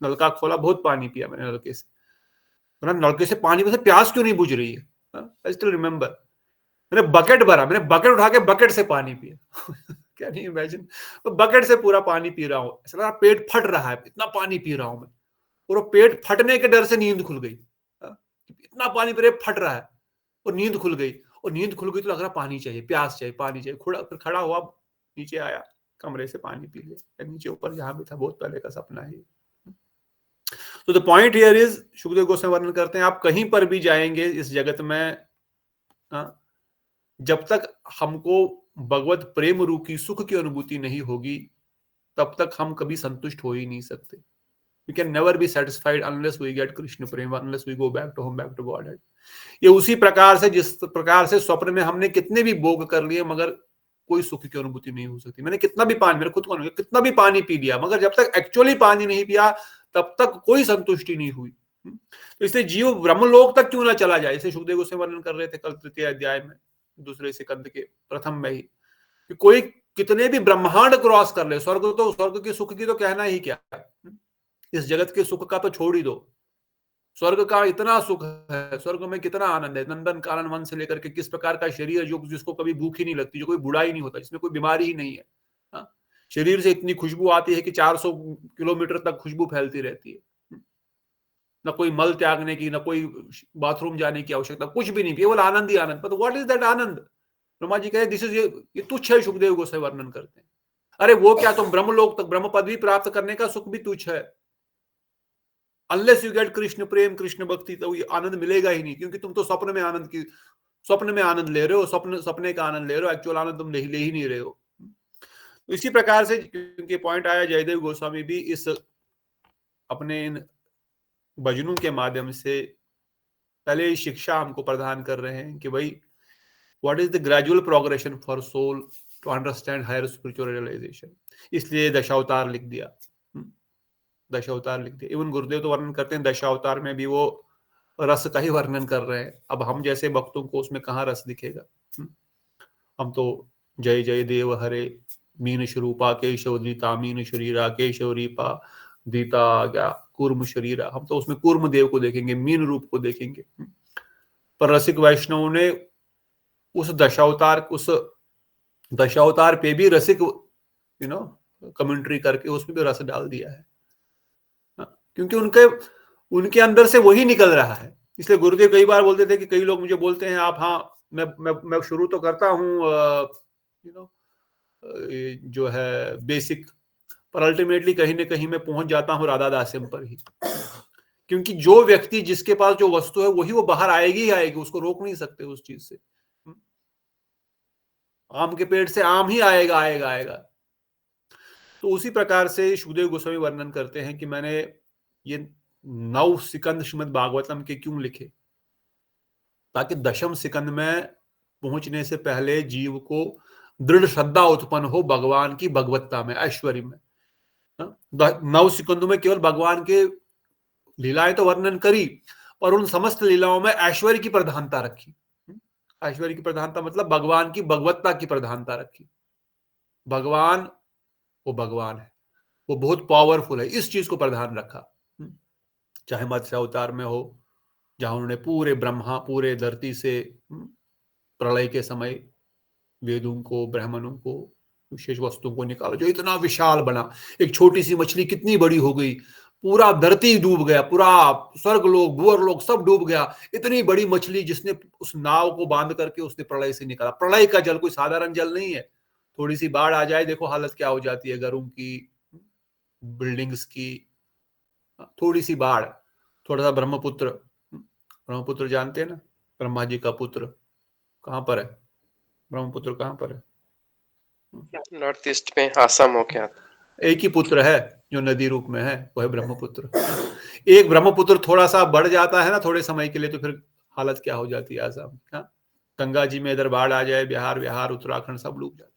नलका खोला, बहुत पानी पिया मैंने नलके से। नलके से पानी में से प्यास क्यों नहीं बुझ रही है? आई स्टिल रिमेंबर, मैंने बकेट भरा, मैंने बकेट उठा के बकेट से पानी पिया। क्या नहीं इमेजिन, तो बकेट से पूरा पानी पी रहा हूँ, ऐसा लगा पेट फट रहा है, इतना पानी पी रहा हूं मैं, और वो पेट फटने के डर से नींद खुल गई। इतना पानी पी रहे, फट रहा है, और नींद खुल गई, और नींद खुल गई तो लग रहा पानी चाहिए, प्यास चाहिए, पानी चाहिए। फिर खड़ा हुआ, नीचे आया, कमरे से पानी पी लिया, नीचे ऊपर जहां भी था, बहुत पहले का सपना है। तो the point here is, Sukhdev Goswami वर्णन करते हैं, आप कहीं पर भी जाएंगे इस जगत में, जब तक हमको भगवत प्रेम रूप की सुख की अनुभूति नहीं होगी, तब तक हम कभी संतुष्ट हो ही नहीं सकते। We can never be satisfied unless we get Krishna prema, unless we go back to home, back to Godhead. ये उसी प्रकार से, जिस प्रकार से स्वप्न में हमने कितने भी भोग कर लिए मगर कोई सुख की अनुभूति नहीं हो सकती। मैंने कितना भी पानी, मेरे खुद को कितना भी पानी पी लिया, मगर जब तक एक्चुअली पानी नहीं पिया तब तक कोई संतुष्टि नहीं हुई। तो इसलिए जीव ब्रह्मलोक तक क्यों ना चला जाए, इसे सुखदेव गोस्वामी वर्णन कर रहे थे कल तृतीय अध्याय में, दूसरे स्कंद के प्रथम में ही, कि कोई कितने भी ब्रह्मांड क्रॉस कर ले, स्वर्ग के सुख की तो कहना ही क्या, इस जगत के सुख का तो छोड़ ही दो। स्वर्ग का इतना सुख है, स्वर्ग में कितना आनंद है, नंदन कानन वन से लेकर के किस प्रकार का शरीर, जो जिसको कभी भूख ही नहीं लगती, जो कोई बुढ़ा ही नहीं होता, जिसमें कोई बीमारी ही नहीं है। शरीर से इतनी खुशबू आती है कि 400 किलोमीटर तक खुशबू फैलती रहती है। न कोई मल त्यागने की, न कोई बाथरूम जाने की आवश्यकता, कुछ भी नहीं, केवल आनंद ही आनंद। बट व्हाट इज दैट आनंद? ब्रह्मा जी कहे दिस इज, ये तुच्छ है। सुखदेव गोस्वामी वर्णन करते हैं, अरे वो क्या, तुम ब्रह्मलोक तक ब्रह्म पदवी प्राप्त करने का सुख भी तुच्छ है। अनलेस यू गेट कृष्ण प्रेम, कृष्ण भक्ति, तो ये आनंद मिलेगा ही नहीं, क्योंकि तुम तो स्वप्न में आनंद ले रहे हो, सपने का आनंद ले रहे हो, एक्चुअल आनंद तुम ले ही नहीं रहे हो। तो इसी प्रकार से, क्योंकि पॉइंट आया, जयदेव गोस्वामी भी इस अपने इन भजनों के माध्यम से पहले शिक्षा हमको प्रदान कर रहे हैं कि भाई what is the gradual progression for soul to understand higher spiritual realisation. इसलिए दशावतार लिख दिया, दशावतार लिख दिया। इवन गुरुदेव तो वर्णन करते हैं दशावतार में भी वो रस का ही वर्णन कर रहे हैं। अब हम जैसे भक्तों को उसमें कहाँ रस दिखेगा? हम तो जय जय देव हरे, मीन स्वरूपा केशव दीता, मीन शरीरा केशव रीपा दीता, क्या कूर्म शरीरा, हम तो उसमें कूर्म देव को देखेंगे, मीन रूप को देखेंगे। पर रसिक वैष्णव ने उस दशावतार पे भी रसिक कमेंट्री करके उसमें भी रस डाल दिया है, क्योंकि उनके अंदर से वही निकल रहा है। इसलिए गुरुदेव कई बार बोलते थे कि कई लोग मुझे बोलते हैं आप, हाँ मैं शुरू तो करता हूँ जो है बेसिक, पर अल्टीमेटली कहीं ना कहीं मैं पहुंच जाता हूँ राधा दास्यम पर ही, क्योंकि जो व्यक्ति, जिसके पास जो वस्तु है वही वो बाहर आएगी ही आएगी, उसको रोक नहीं सकते उस चीज से। आम के पेड़ से आम ही आएगा आएगा आएगा। तो उसी प्रकार से सुखदेव गोस्वामी वर्णन करते हैं कि मैंने ये 9 सिकंद श्रीमद् भागवतम के क्यों लिखे, ताकि 10वें सिकंद में पहुंचने से पहले जीव को दृढ़ श्रद्धा उत्पन्न हो भगवान की भगवत्ता में, ऐश्वर्य में। 9 सिकंदों में केवल भगवान के लीलाएं तो वर्णन करी, पर उन समस्त लीलाओं में ऐश्वर्य की प्रधानता रखी। ऐश्वर्य की प्रधानता मतलब भगवान की भगवत्ता की प्रधानता रखी। भगवान वो भगवान है, वो बहुत पावरफुल है, इस चीज को प्रधान रखा। चाहे मत्स्य अवतार में हो, जहां उन्होंने पूरे ब्रह्मा पूरे धरती से प्रलय के समय वेदों को ब्राह्मणों को विशेष वस्तुओं को निकाला, जो इतना विशाल बना। एक छोटी सी मछली कितनी बड़ी हो गई, पूरा धरती डूब गया, पूरा स्वर्ग लोग भूअर लोग सब डूब गया। इतनी बड़ी मछली जिसने उस नाव को बांध करके उसने प्रलय से निकाला। प्रलय का जल कोई साधारण जल नहीं है। थोड़ी सी बाढ़ आ जाए, देखो हालत क्या हो जाती है, घरों की, बिल्डिंग्स की। थोड़ी सी बाढ़, थोड़ा सा ब्रह्मपुत्र, ब्रह्मपुत्र जानते हैं ना, ब्रह्मा जी का पुत्र, कहां पर है ब्रह्मपुत्र, कहां पर है? नॉर्थ ईस्ट में आसाम हो क्या? एक ही पुत्र है जो नदी रूप में है, वो है ब्रह्मपुत्र। एक ब्रह्मपुत्र थोड़ा सा बढ़ जाता है ना थोड़े समय के लिए, तो फिर हालत क्या हो जाती है आसाम। गंगा जी में इधर बाढ़ आ जाए, बिहार उत्तराखंड सब डूब जाता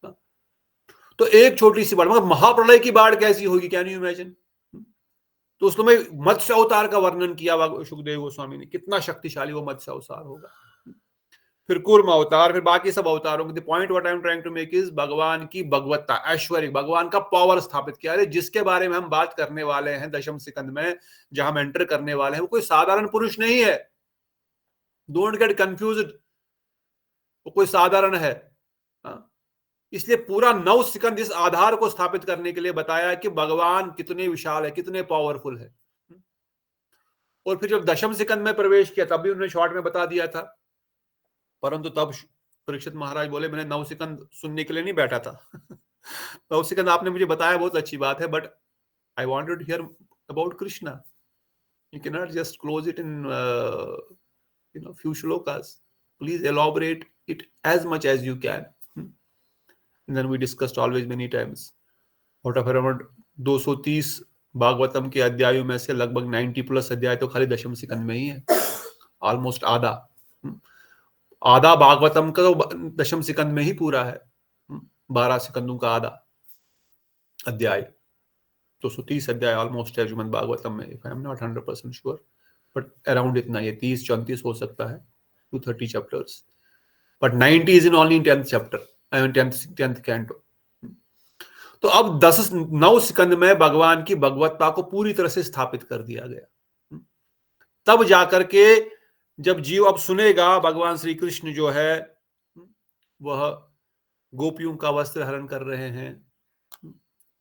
है। तो एक छोटी सी बाढ़, मगर महाप्रलय की बाढ़ कैसी होगी, कैन यू इमेजिन? तो उसमें मत्स्य अवतार का वर्णन किया सुखदेव गोस्वामी ने, कितना शक्तिशाली वो मत्स्य अवतार होगा। फिर कूर्म अवतार, फिर बाकी सब अवतारों के point what I am trying to make is भगवान की भगवत्ता, ऐश्वर्य, भगवान का पावर स्थापित किया है, जिसके बारे में हम बात करने वाले हैं दशम सिकंद में, जहां हम एंटर करने वाले हैं। वो कोई साधारण पुरुष नहीं है, डोंट गेट कंफ्यूज्ड, वो कोई साधारण है। इसलिए पूरा 9 सिकंद इस आधार को स्थापित करने के लिए बताया कि भगवान कितने विशाल है, कितने पावरफुल है। और फिर जब दशम सिकंद में प्रवेश किया तब भी उन्होंने शॉर्ट में बता दिया था, परंतु तब परीक्षित महाराज बोले मैंने 9 सिकंद सुनने के लिए नहीं बैठा था। 9 सिकंद आपने मुझे बताया, बहुत अच्छी बात है, but I wanted to hear about Krishna. You can not just close it in few shlokas. Please elaborate it as much as you can. And then we discussed always many times. Out of around 230 Bhagavatam के अध्यायों में से लगभग 90+ अध्याय तो खाली दशम सिकंद में ही है, ऑलमोस्ट आधा भागवतम का तो दशम सिकंद में ही पूरा है। 12 सिकंदों का आधा अध्याय, 230 अध्याय ऑलमोस्ट है श्रीमद् भागवतम में, if I am not 100% sure, but around इतना ही, 30-34 हो सकता है, 230 chapters, but 90 is in only 10th chapter, 10th canto. तो अब 9 सिकंद में भगवान की भगवत्ता को पूरी तरह से स्थापित कर दिया गया। तब जाकर के जब जीव अब सुनेगा भगवान श्री कृष्ण जो है वह गोपियों का वस्त्र हरण कर रहे हैं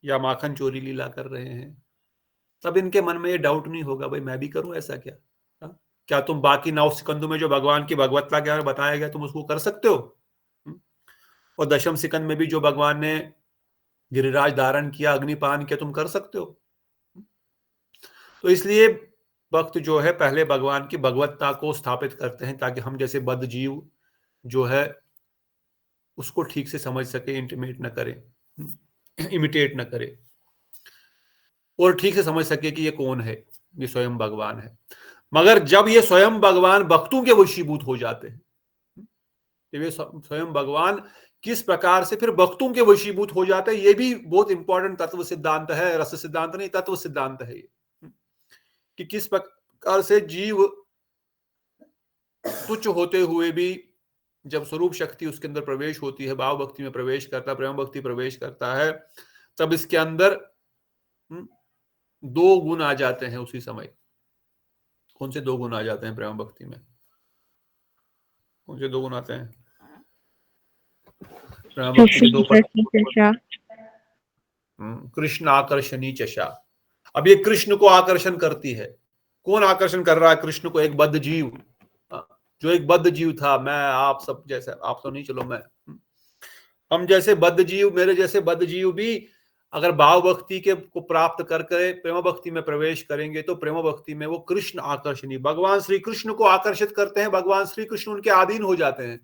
या माखन चोरी लीला कर रहे हैं, तब इनके मन में ये डाउट नहीं होगा भाई मैं भी करूं ऐसा क्या? क्या तुम बाकी 9 सिकंदों में जो भगवान की भगवत्ता के बारे में बताया गया तुम उसको कर सकते हो? और दशम सिकंद में भी जो भगवान ने गिरिराज धारण किया, अग्निपान किया, तुम कर सकते हो? तो इसलिए भक्त जो है पहले भगवान की भगवत्ता को स्थापित करते हैं ताकि हम जैसे बद्ध जीव जो है उसको ठीक से समझ सके, इंटिमेट न करे, इमिटेट न करे, और ठीक से समझ सके कि ये कौन है, ये स्वयं भगवान है। मगर जब ये स्वयं भगवान भक्तों के वशीभूत हो जाते हैं, जब ये स्वयं भगवान किस प्रकार से फिर भक्तों के वशीभूत हो जाते हैं, ये भी बहुत इंपॉर्टेंट तत्व सिद्धांत है, रस सिद्धांत नहीं, तत्व सिद्धांत है ये, कि किस प्रकार से जीव तुच्छ होते हुए भी जब स्वरूप शक्ति उसके अंदर प्रवेश होती है, भाव भक्ति में प्रवेश करता है, प्रेम भक्ति प्रवेश करता है, तब इसके अंदर 2 गुण आ जाते हैं उसी समय। कौन से 2 गुण आ जाते हैं प्रेम भक्ति में? कौन से 2 गुण आते हैं प्रेम भक्ति के? 2 कृष्ण आकर्षणी चशा। अब ये कृष्ण को आकर्षण करती है। कौन आकर्षण कर रहा है कृष्ण को? एक बद्ध जीव, जो एक बद्ध जीव था, मैं आप सब जैसे, आप तो नहीं, चलो मैं, हम जैसे बद्ध जीव, मेरे जैसे बद्ध जीव भी अगर भाव भक्ति के को प्राप्त करके प्रेम भक्ति में प्रवेश करेंगे तो प्रेम भक्ति में वो कृष्ण आकर्षणी, भगवान श्री कृष्ण को आकर्षित करते हैं, भगवान श्री कृष्ण उनके अधीन हो जाते हैं।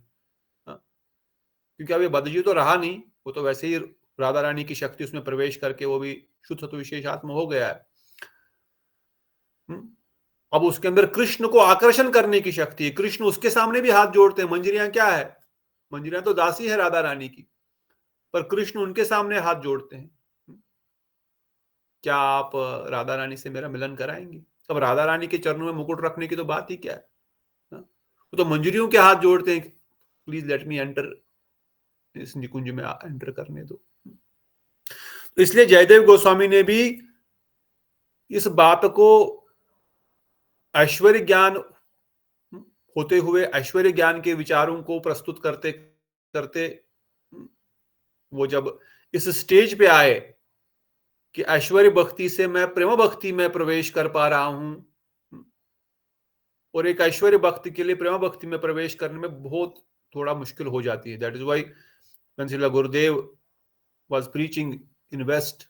क्योंकि अब ये बद्ध जीव तो रहा नहीं, वो तो वैसे ही राधा रानी की शक्ति उसमें प्रवेश करके वो भी शुद्ध सत्व विशेष आत्मा हो गया है। अब उसके अंदर कृष्ण को आकर्षण करने की शक्ति है। कृष्ण उसके सामने भी हाथ जोड़ते हैं। मंजरियां क्या है? मंजरियां तो दासी है राधा रानी की, पर कृष्ण उनके सामने हाथ जोड़ते हैं। क्या आप राधा रानी से मेरा मिलन कराएंगे? अब राधा रानी के चरणों में मुकुट रखने की तो बात ही क्या है, वो तो मंजरियों के हाथ जोड़ते हैं, प्लीज लेट मी एंटर, इस निकुंज में एंटर करने दो। तो इसलिए जयदेव गोस्वामी ने भी इस बात को ऐश्वर्य ज्ञान होते हुए, ऐश्वर्य ज्ञान के विचारों को प्रस्तुत करते करते वो जब इस स्टेज पे आए कि ऐश्वर्य भक्ति से मैं प्रेम भक्ति में प्रवेश कर पा रहा हूं, और एक ऐश्वर्य भक्ति के लिए प्रेम भक्ति में प्रवेश करने में बहुत थोड़ा मुश्किल हो जाती है। That is why when Srila Gurudev was preaching in waste,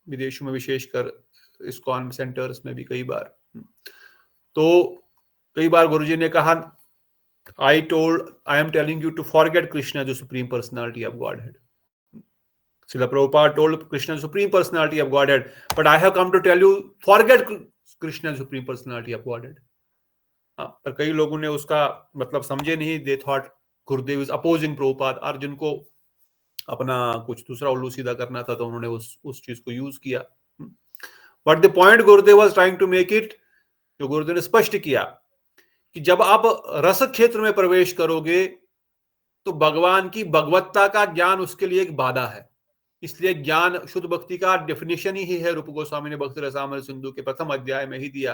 विदेशों में विशेषकर इस्कॉन सेंटर्स में भी कई बार, तो कई बार गुरुजी ने कहा, I am telling you to forget Krishna the supreme personality of godhead. Srila Prabhupada told Krishna supreme personality of Godhead, but I have come to tell you forget Krishna supreme personality of Godhead. पर कई लोगों ने उसका मतलब समझे नहीं, they thought Gurudev is opposing Prabhupada, और जिनको अपना कुछ दूसरा उल्लू सीधा करना था तो उन्होंने उस चीज को यूज किया। But the point Gurudev was trying to make it, जो गुरुदेव ने स्पष्ट किया कि जब आप रस क्षेत्र में प्रवेश करोगे तो भगवान की भगवत्ता का ज्ञान उसके लिए एक बाधा है। इसलिए ज्ञान शुद्ध भक्ति का डेफिनेशन ही है, रूप गोस्वामी ने भक्ति रसामृत सिंधु के प्रथम अध्याय में ही दिया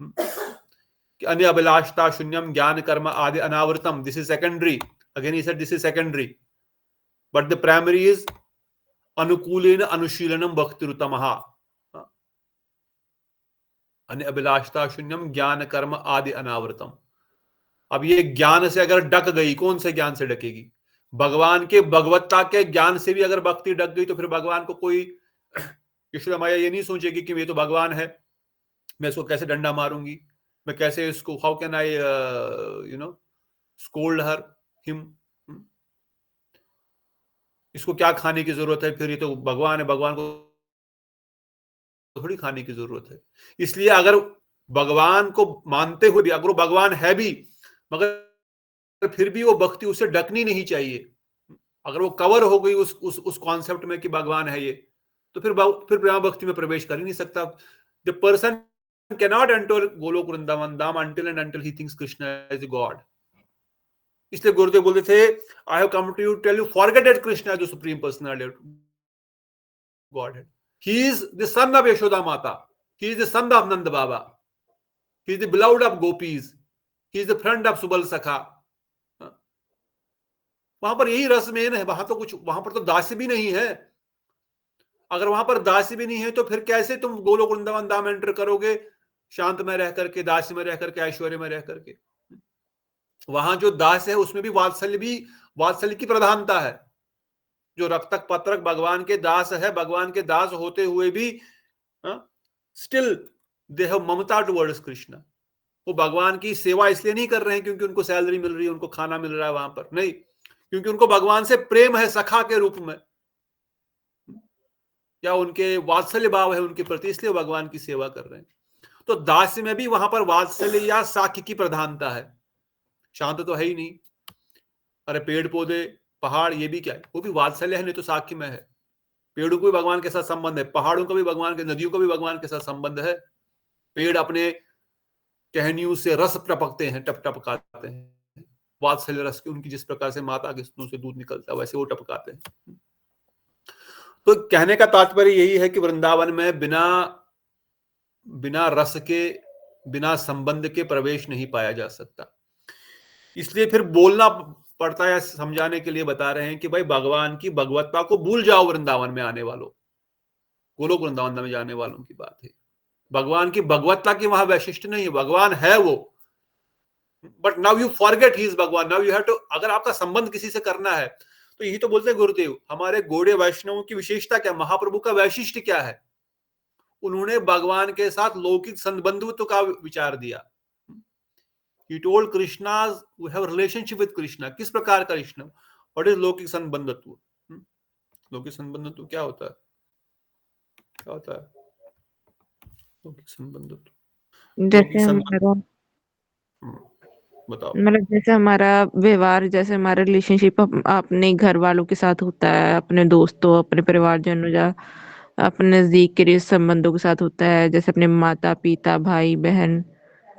कि अन्य अभिलाषता शून्यम ज्ञान कर्म आदि अनावृतम, this is secondary, again he said this is secondary, but the primary is अनुकूलेन अनुशीलनम भक्तिरुतमः, अन्य अभिलाषता शून्यम ज्ञान कर्म आदि अनावृतम। अब ये ज्ञान से अगर डक गई, कौन से ज्ञान से डकेगी? भगवान के भगवत्ता के ज्ञान से भी अगर भक्ति डक गई तो फिर भगवान को कोई, यशोदा मैया ये नहीं सोचेगी कि ये तो भगवान है, मैं इसको कैसे डंडा मारूंगी, मैं कैसे इसको, how can I scold her him, इसको क्या खाने की जरूरत है, फिर ये तो भगवान है, भगवान को थोड़ी खाने की जरूरत है। इसलिए अगर भगवान को मानते हुए भी अगर वो भगवान है भी, मगर फिर भी वो भक्ति उससे डकनी नहीं चाहिए। अगर वो कवर हो गई उस कॉन्सेप्ट में कि भगवान है ये, तो फिर प्रेम भक्ति में प्रवेश कर ही नहीं सकता। The person cannot enter Golok Vrindavan Dham until he thinks Krishna is God. इसलिए गुरुदेव बोलते थे, I have come to you tell you forget that Krishna is the supreme personality of godhead. He is the son of Yashoda Mata. He is the son of Nanda Baba. He is the beloved of gopis. He is the friend of Subal Sakha. वहां पर यही रस main है, वहां तो कुछ, वहां पर तो दासी भी नहीं है। अगर वहां पर दासी भी नहीं है तो फिर कैसे तुम गोलोक वृंदावन धाम एंटर करोगे, शांत में रह करके, दासी में रह करके, ऐश्वर्य में रह करके। वहां जो दास है उसमें भी वात्सल्य की प्रधानता है। जो रक्तक पत्रक भगवान के दास है, भगवान के दास होते हुए भी स्टिल दे हैव ममता टुवर्ड्स कृष्ण। वो भगवान की सेवा इसलिए नहीं कर रहे हैं क्योंकि उनको सैलरी मिल रही है, उनको खाना मिल रहा है वहां पर, नहीं, क्योंकि उनको भगवान से प्रेम है सखा के रूप में, या उनके वात्सल्य भाव है उनके प्रति, इसलिए भगवान की सेवा कर रहे हैं। तो दास में भी वहां पर वात्सल्य या साख्य की प्रधानता है, शांत तो है ही नहीं। अरे पेड़ पौधे पहाड़ ये भी क्या है, वो भी वात्सल्य है, नहीं तो साख्य में है। पेड़ों को भी भगवान के साथ संबंध है, पहाड़ों का भी भगवान के, नदियों का भी भगवान के साथ संबंध है। पेड़ अपने टहनियों से रस टपकते हैं, टपकाते हैं, वात्सल्य रस की, उनकी जिस प्रकार से माता के स्तनों से दूध निकलता है वैसे वो टपकाते हैं। तो कहने का तात्पर्य यही है कि वृंदावन में बिना रस के, बिना संबंध के प्रवेश नहीं पाया जा सकता। इसलिए फिर बोलना पड़ता है, समझाने के लिए बता रहे हैं कि भाई भगवान की भगवत्ता को भूल जाओ वृंदावन में आने वालों, गोलोक वृंदावन में जाने वालों की बात है। भगवान की भगवत्ता की वहां वैशिष्ट नहीं है, भगवान है वो, but now you forget he is भगवान, नाउ यू हैव टू, अगर आपका संबंध किसी से करना है तो यही तो बोलते हैं गुरुदेव, हमारे गौड़ीय वैष्णवों की विशेषता क्या, महाप्रभु का वैशिष्ट क्या है, उन्होंने भगवान के साथ लौकिक संबंधत्व का विचार दिया। He told Krishna we have a relationship with Krishna. किस प्रकार का कृष्ण, what is लौकिक संबंधत्व? लौकिक संबंधत्व क्या होता है, क्या होता है लौकिक संबंधत्व? जैसे हमारा, बताओ। मतलब जैसे हमारा व्यवहार, जैसे हमारा रिलेशनशिप अपने घर वालों के साथ होता है, अपने दोस्तों, अपने परिवारजनों या अपने नजदीक के संबंधों के साथ होता है, जैसे अपने माता पिता भाई बहन,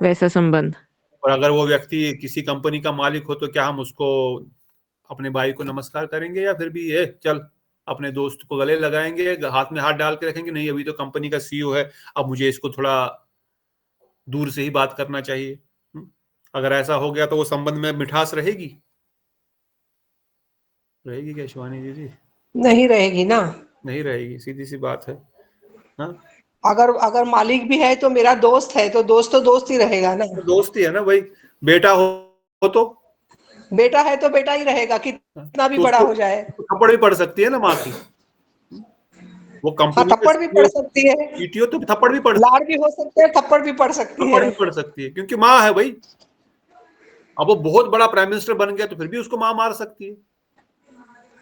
वैसा संबंध। और अगर वो व्यक्ति किसी कंपनी का मालिक हो तो क्या हम उसको अपने भाई को नमस्कार करेंगे, या फिर भी ये चल अपने दोस्त को गले लगाएंगे, हाथ में हाथ डाल के रखेंगे, नहीं अभी तो कंपनी का सीईओ है, अब मुझे इसको थोड़ा दूर से ही बात करना चाहिए। अगर ऐसा हो गया तो वो संबंध में मिठास रहेगी? रहेगी क्या शिवानी जी? नहीं रहेगी ना। नहीं रहेगी, सीधी सी बात है। हाँ, अगर मालिक भी है तो मेरा दोस्त है, तो दोस्त ही रहेगा ना। तो दोस्त ही है ना भाई। बेटा हो तो बेटा है तो बेटा ही रहेगा, कितना भी तो बड़ा उसको हो जाए। थप्पड़ भी पड़ सकती है ना माँ की। वो हाँ, कंपनी थप्पड़ भी पड़ सकती है, पीटीओ तो थप्पड़ भी पड़ लाड़ भी हो सकते हैं, थप्पड़ भी पड़ सकती थप्पड़ है। भी पड़ सकती है, क्योंकि माँ है भाई। अब वो बहुत बड़ा प्राइम मिनिस्टर बन गया तो फिर भी उसको माँ मार सकती है,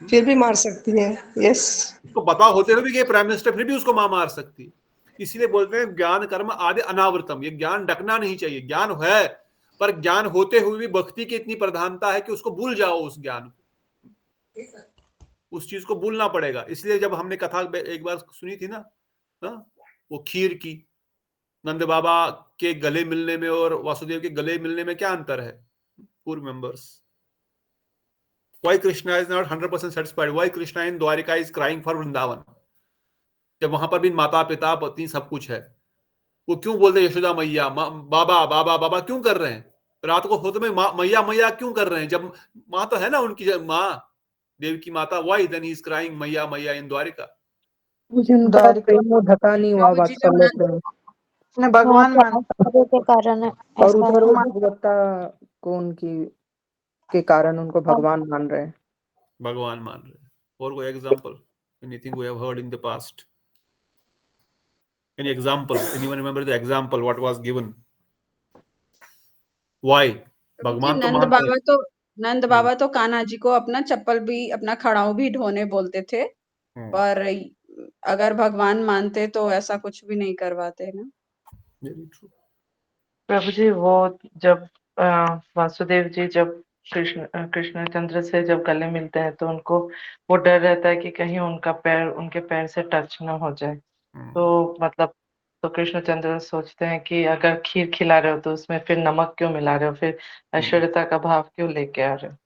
फिर भी मार सकती है। यस, उसको पता होते हुए भी कि प्राइम मिनिस्टर, फिर भी उसको माँ मार सकती है। इसीलिए बोलते हैं ज्ञान कर्म आदि अनावृतम, ये ज्ञान ढकना नहीं चाहिए। ज्ञान है, पर ज्ञान होते हुए भी भक्ति की इतनी प्रधानता है कि उसको भूल जाओ, उस ज्ञान को, उस चीज को भूलना पड़ेगा। इसलिए जब हमने कथा एक बार सुनी थी ना, वो खीर की, नंद बाबा के गले मिलने में और वासुदेव के गले मिलने में क्या अंतर है? Who remembers? Why Krishna is not 100% satisfied? Why Krishna in Dwarika is crying for Vrindavan? जब वहां पर भी माता पिता पत्नी सब कुछ है, वो क्यों बोलते यशोदा मैया बाबा बाबा बाबा क्यों कर रहे हैं? रात को होते में मैया मैया क्यों कर रहे हैं, जब माँ तो है ना उनकी, माँ देव की माता। Why then he is crying मैया मैया इन द्वारिका? उनका द्वारिका प्रेम वो ढका नहीं हुआ, प्रभु जी जब वात्सल्य प्रेम। ने भगवान मान के कारण और ऐसा उधर वो मान- भगवत्ता को उनकी के कारण उनको भगवान मान रहे हैं। भगवान मान रहे हैं। और कोई example, anything we have heard in the past? Any example? Anyone remember the example what was given? Why? भगवान तो मानते हैं। नंद बाबा तो कान्हा जी को अपना चप्पल भी, अपना खड़ाऊ भी ढोने बोलते थे, पर अगर भगवान मानते तो ऐसा कुछ भी नहीं करवाते ना। Very true. प्रभु जी, वो जब वासुदेव जी जब कृष्णचंद्र से जब गले मिलते हैं तो उनको वो डर रहता है कि कहीं उनके पैर से टच ना हो जाए। तो मतलब तो कृष्णचंद्र सोचते हैं कि अगर खीर खिला रहे हो तो उसमें फिर नमक क्यों मिला रहे हो, फिर ऐश्वर्यता का भाव क्यों लेके आ रहे हो।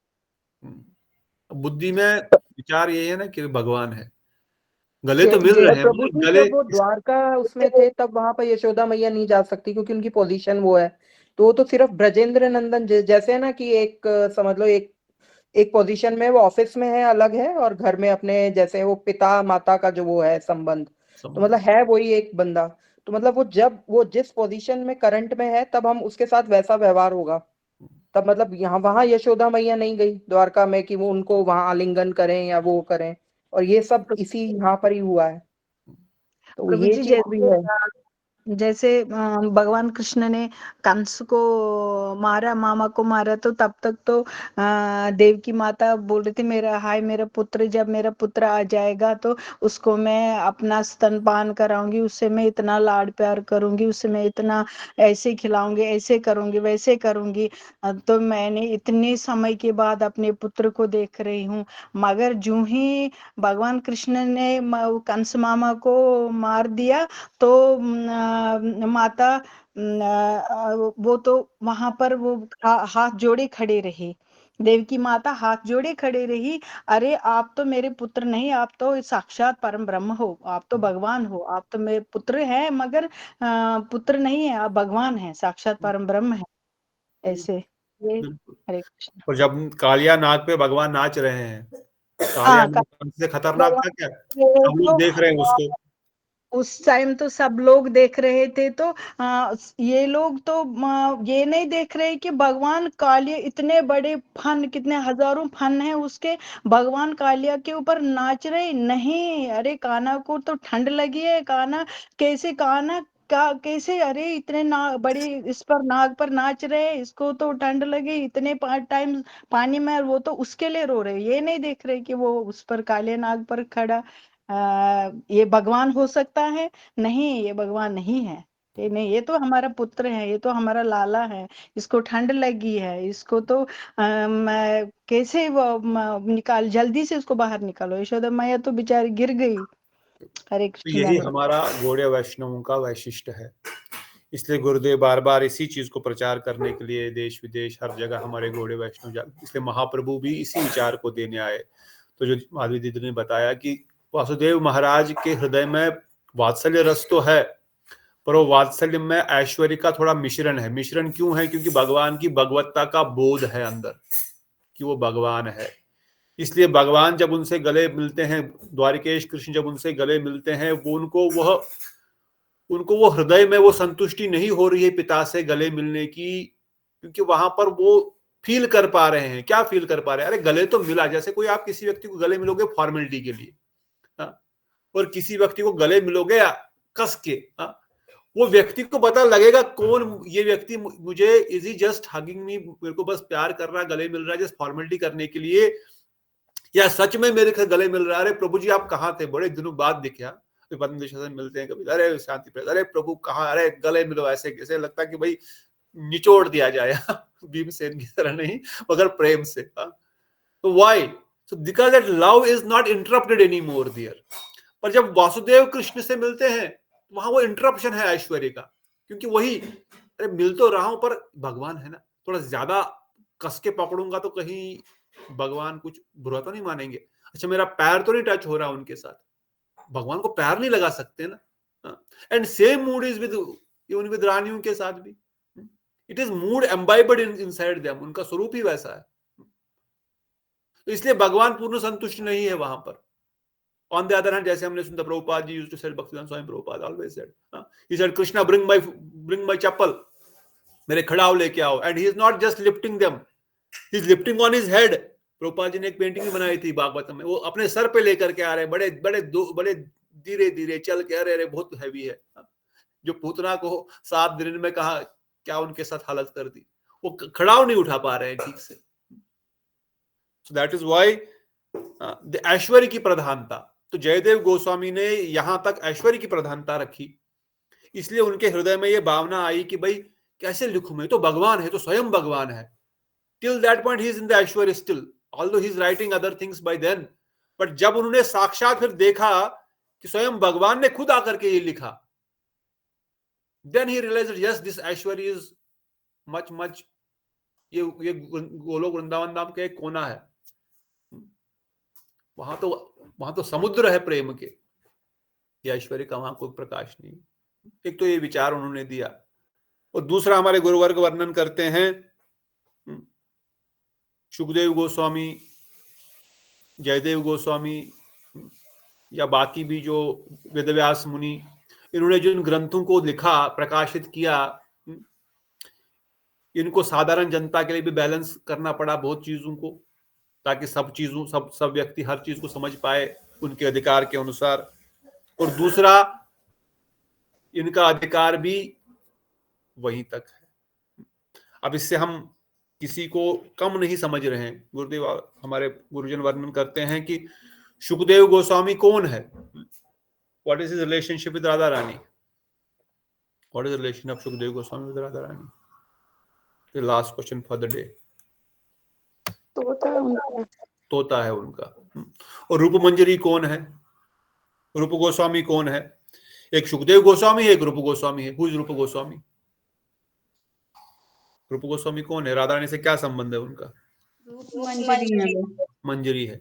बुद्धि में विचार ये है ना कि भगवान है, गले तो मिल रहे और हैं, प्रभु मतलब जी गले। जब वो द्वारका उसमें थे तब वहां पर यशोदा मैया नहीं जा सकती क्योंकि उनकी पोजीशन वो है। तो वो तो सिर्फ ब्रजेंद्र नंदन जैसे है ना कि एक समझ लो एक पोजीशन में वो ऑफिस में है अलग है, और घर में अपने जैसे वो पिता माता का जो वो है संबंध, तो मतलब है वही एक बंदा। तो मतलब वो जब वो जिस पोजीशन में करंट में है तब हम उसके साथ वैसा व्यवहार होगा। तब मतलब यहाँ वहां यशोदा मैया नहीं गई द्वारका में कि वो उनको वहां आलिंगन करें या वो करें, और ये सब इसी यहाँ पर ही हुआ है। तो प्रभु ये जी, चीज भी है। जैसे भगवान कृष्ण ने कंस को मारा, मामा को मारा, तो तब तक तो देव की माता बोल रही थी मेरा पुत्र, जब मेरा पुत्र आ जाएगा तो उसको मैं अपना स्तनपान कराऊंगी, उससे मैं इतना लाड प्यार करूंगी, उससे मैं इतना ऐसे खिलाऊंगी, ऐसे करूंगी, वैसे करूंगी। तो मैंने इतने समय के बाद अपने पुत्र को देख रही हूँ, मगर जो ही भगवान कृष्ण ने कंस मामा को मार दिया तो माता वो तो वहां पर वो हाथ जोड़े खड़े रही, देव की माता हाथ जोड़े खड़े रही। अरे आप तो मेरे पुत्र नहीं, आप तो साक्षात परम ब्रह्म हो, आप तो भगवान हो, आप तो मेरे पुत्र हैं मगर पुत्र नहीं है, आप भगवान हैं, साक्षात परम ब्रह्म है। ऐसे ये हरे कृष्ण। और जब कालिया नाग पे भगवान नाच रहे हैं, कालिया हाँ, नाग सबसे खतरनाक था क्या? वो सब लोग देख रहे हैं उसको। उस टाइम तो सब लोग देख रहे थे, तो ये लोग तो ये नहीं देख रहे कि भगवान कालिया इतने बड़े फन, कितने हजारों फन है उसके, भगवान कालिया के ऊपर नाच रहे नहीं। अरे कान्हा को तो ठंड लगी है, कान्हा कैसे, कान्हा का कैसे, अरे इतने बड़ी इस पर नाग पर नाच रहे, इसको तो ठंड लगी, इतने टाइम पानी में, वो तो उसके लिए रो रहे, ये नहीं देख रहे कि वो उस पर काले नाग पर खड़ा ये भगवान हो सकता है। नहीं, ये भगवान नहीं है, ये नहीं, ये तो हमारा पुत्र है, ये तो हमारा लाला है, इसको ठंड लगी है, इसको तो कैसे वो निकाल, जल्दी से उसको बाहर निकालो। यशोदा मैया तो बेचारी गिर गई, हरे तो कृष्ण यही धन्यवाद। हमारा गौड़ीय वैष्णवों का वैशिष्ट्य है। इसलिए गुरुदेव बार बार इसी चीज को प्रचार करने के लिए देश विदेश हर जगह हमारे गौड़ीय वैष्णव इसलिए महाप्रभु भी इसी विचार को देने आए। तो जो माधवी दीदी ने बताया कि वासुदेव महाराज के हृदय में वात्सल्य रस तो है, पर वो वात्सल्य में ऐश्वर्य का थोड़ा मिश्रण है। मिश्रण क्यों है? क्योंकि भगवान की भगवत्ता का बोध है अंदर कि वो भगवान है। इसलिए भगवान जब उनसे गले मिलते हैं, द्वारिकेश कृष्ण जब उनसे गले मिलते हैं, उनको वो हृदय में वो संतुष्टि नहीं हो रही है पिता से गले मिलने की, क्योंकि वहां पर वो फील कर पा रहे हैं। क्या फील कर पा रहे हैं? अरे गले तो मिला, जैसे कोई आप किसी व्यक्ति को गले मिलोगे फॉर्मेलिटी के लिए, और किसी व्यक्ति को गले मिलोगे कस के, वो व्यक्ति को पता लगेगा कौन ये व्यक्ति मुझे, इज ही जस्ट हगिंग मी, मेरे को बस प्यार कर रहा है, गले मिल रहा है जस्ट फॉर्मेलिटी करने के लिए, या सच में मेरे से गले मिल रहा है। अरे प्रभु जी आप कहाँ थे, बड़े दिनों बाद दिखे। से मिलते हैं कभी, अरे शांति प्रेस, अरे प्रभु कहाँ, अरे गले मिलो। ऐसे कैसे लगता है कि भाई निचोड़ दिया जाए भीमसेन की तरह नहीं, मगर प्रेम से। तो why? So because that love is not interrupted any more there. पर जब वासुदेव कृष्ण से मिलते हैं वहां वो इंटरप्शन है ऐश्वर्य का, क्योंकि वही, अरे मिल तो रहा हूं पर भगवान है ना, थोड़ा ज्यादा कस के पकड़ूंगा तो कहीं भगवान कुछ बुरा तो नहीं मानेंगे। अच्छा मेरा पैर तो नहीं टच हो रहा उनके साथ, भगवान को पैर नहीं लगा सकते ना। And same mood is even with रानियों के साथ भी, it is mood imbibed inside them, उनका स्वरूप ही वैसा है। तो इसलिए भगवान पूर्ण संतुष्ट नहीं है वहां पर। ऑन द अदर हैंड, जैसे हमने सुना Prabhupada ji used to said, Bhaktivedanta Swami Prabhupada always said, he said Krishna bring my chappal, मेरे खड़ाव लेके आओ। And he is not just lifting them, he is lifting on his head. Prabhupada ji ने एक पेंटिंग भी बनाई थी भागवतम में, वो अपने सर पे लेकर के आ रहे, बड़े धीरे धीरे चल के, अरे बहुत हैवी है। जो पूतना को 7 दिन में कहा क्या उनके साथ हालत कर दी, वो खड़ाव नहीं उठा पा रहे हैं ठीक से। So that is why the ऐश्वर्य की प्रधानता। तो जयदेव गोस्वामी ने यहां तक ऐश्वर्य की प्रधानता रखी, इसलिए उनके हृदय में यह भावना आई कि भाई कैसे लिखूं, मैं तो भगवान है, तो स्वयं भगवान है। Till that point he is in the ऐश्वर्य still, although he is writing other things by then. But जब उन्होंने साक्षात फिर देखा कि स्वयं भगवान ने खुद आकर के ये लिखा, then he realised yes this ऐश्वर्य इज मच, ये गोलोक वृंदावन नाम का एक कोना है, वहां तो समुद्र है प्रेम के, ऐश्वर्य का वहां कोई प्रकाश नहीं। एक तो ये विचार उन्होंने दिया। और दूसरा हमारे गुरुवर्ग वर्णन करते हैं, सुखदेव गोस्वामी, जयदेव गोस्वामी या बाकी भी जो वेदव्यास मुनि, इन्होंने जिन ग्रंथों को लिखा, प्रकाशित किया, इनको साधारण जनता के लिए भी बैलेंस करना पड़ा बहुत चीजों को, ताकि सब व्यक्ति हर चीज को समझ पाए उनके अधिकार के अनुसार। और दूसरा, इनका अधिकार भी वहीं तक है। अब इससे हम किसी को कम नहीं समझ रहे हैं। गुरुदेव हमारे गुरुजन वर्णन करते हैं कि सुखदेव गोस्वामी कौन है, what is his relationship with Radha Rani, what is the relation of Sukhdev Goswami with Radha Rani. The last question for the day. तोता है उनका। और रूप मंजरी कौन है, रूप गोस्वामी कौन है? एक सुखदेव गोस्वामी है, एक रूप गोस्वामी है। हु इज रूप गोस्वामी? रूप गोस्वामी कौन है? राधा रानी से क्या संबंध है उनका? मंजरी है।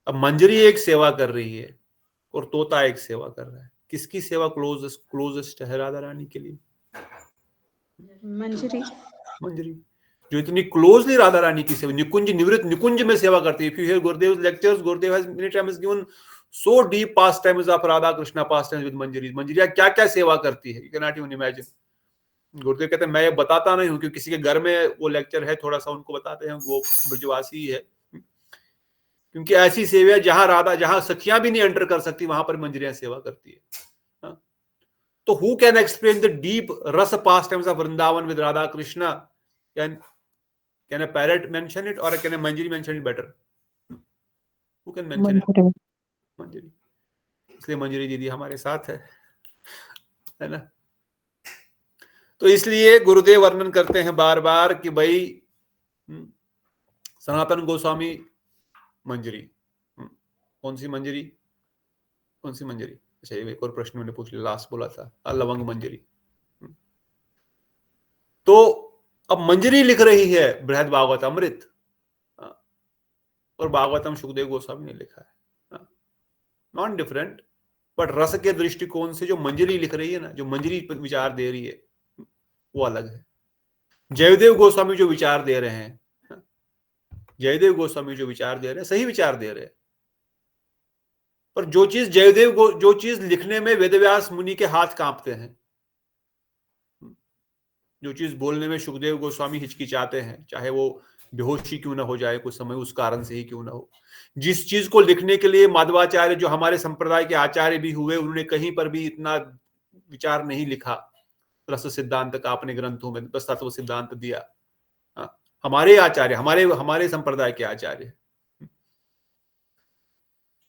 अब मंजरी एक सेवा कर रही है और तोता एक सेवा कर रहा है। किसकी सेवा क्लोजेस्ट है राधा रानी के लिए? मंजरी जो इतनी क्लोजली राधा रानी की सेवा, निकुंज में सेवा करती है। If you hear Gurudev lectures, Gurudev has many times given so deep pastimes of Radha Krishna pastimes with manjari. मंजरिया क्या क्या सेवा करती है, you can not even imagine. Gurudev कहते हैं मैं ये बताता नहीं हूँ, क्योंकि किसी के घर में वो लेक्चर है, थोड़ा सा उनको बताते हैं, वो ब्रजवासी है, क्योंकि ऐसी सेवा जहां सखियां भी नहीं एंटर कर सकती, वहां पर मंजरियां सेवा करती है। तो who can explain the deep rasa pastimes of Vrindavan with Radha Krishna? Can a parrot mention it or can a manjari mention it better? Who can mention it? मंजरी। इसलिए मंजरी दीदी हमारे साथ है ना। तो इसलिए गुरुदेव वर्णन करते हैं बार बार कि भाई सनातन गोस्वामी मंजरी, कौन सी मंजरी? कौन सी मंजरी? अच्छा, ये एक और प्रश्न मैंने पूछ लिया, लास्ट बोला था लवंग मंजरी। तो अब मंजरी लिख रही है बृहद भागवत अमृत, और भागवतम सुखदेव गोस्वामी ने लिखा है, नॉन डिफरेंट, बट रस के दृष्टिकोण से जो मंजरी लिख रही है ना, जो मंजरी विचार दे रही है, वो अलग है। जयदेव गोस्वामी जो विचार दे रहे हैं, जयदेव गोस्वामी जो विचार दे रहे हैं, सही विचार दे रहे हैं, पर जो चीज लिखने में वेदव्यास मुनि के हाथ कांपते हैं, जो चीज बोलने में सुखदेव गोस्वामी हिचकिचाते हैं, चाहे वो बेहोशी क्यों ना हो जाए कुछ समय, उस कारण से ही क्यों ना हो, जिस चीज को लिखने के लिए माधवाचार्य जो हमारे संप्रदाय के आचार्य भी हुए, उन्होंने कहीं पर भी इतना विचार नहीं लिखा रस सिद्धांत का अपने ग्रंथों में, बस तत्व सिद्धांत दिया। हमारे आचार्य, हमारे संप्रदाय के आचार्य,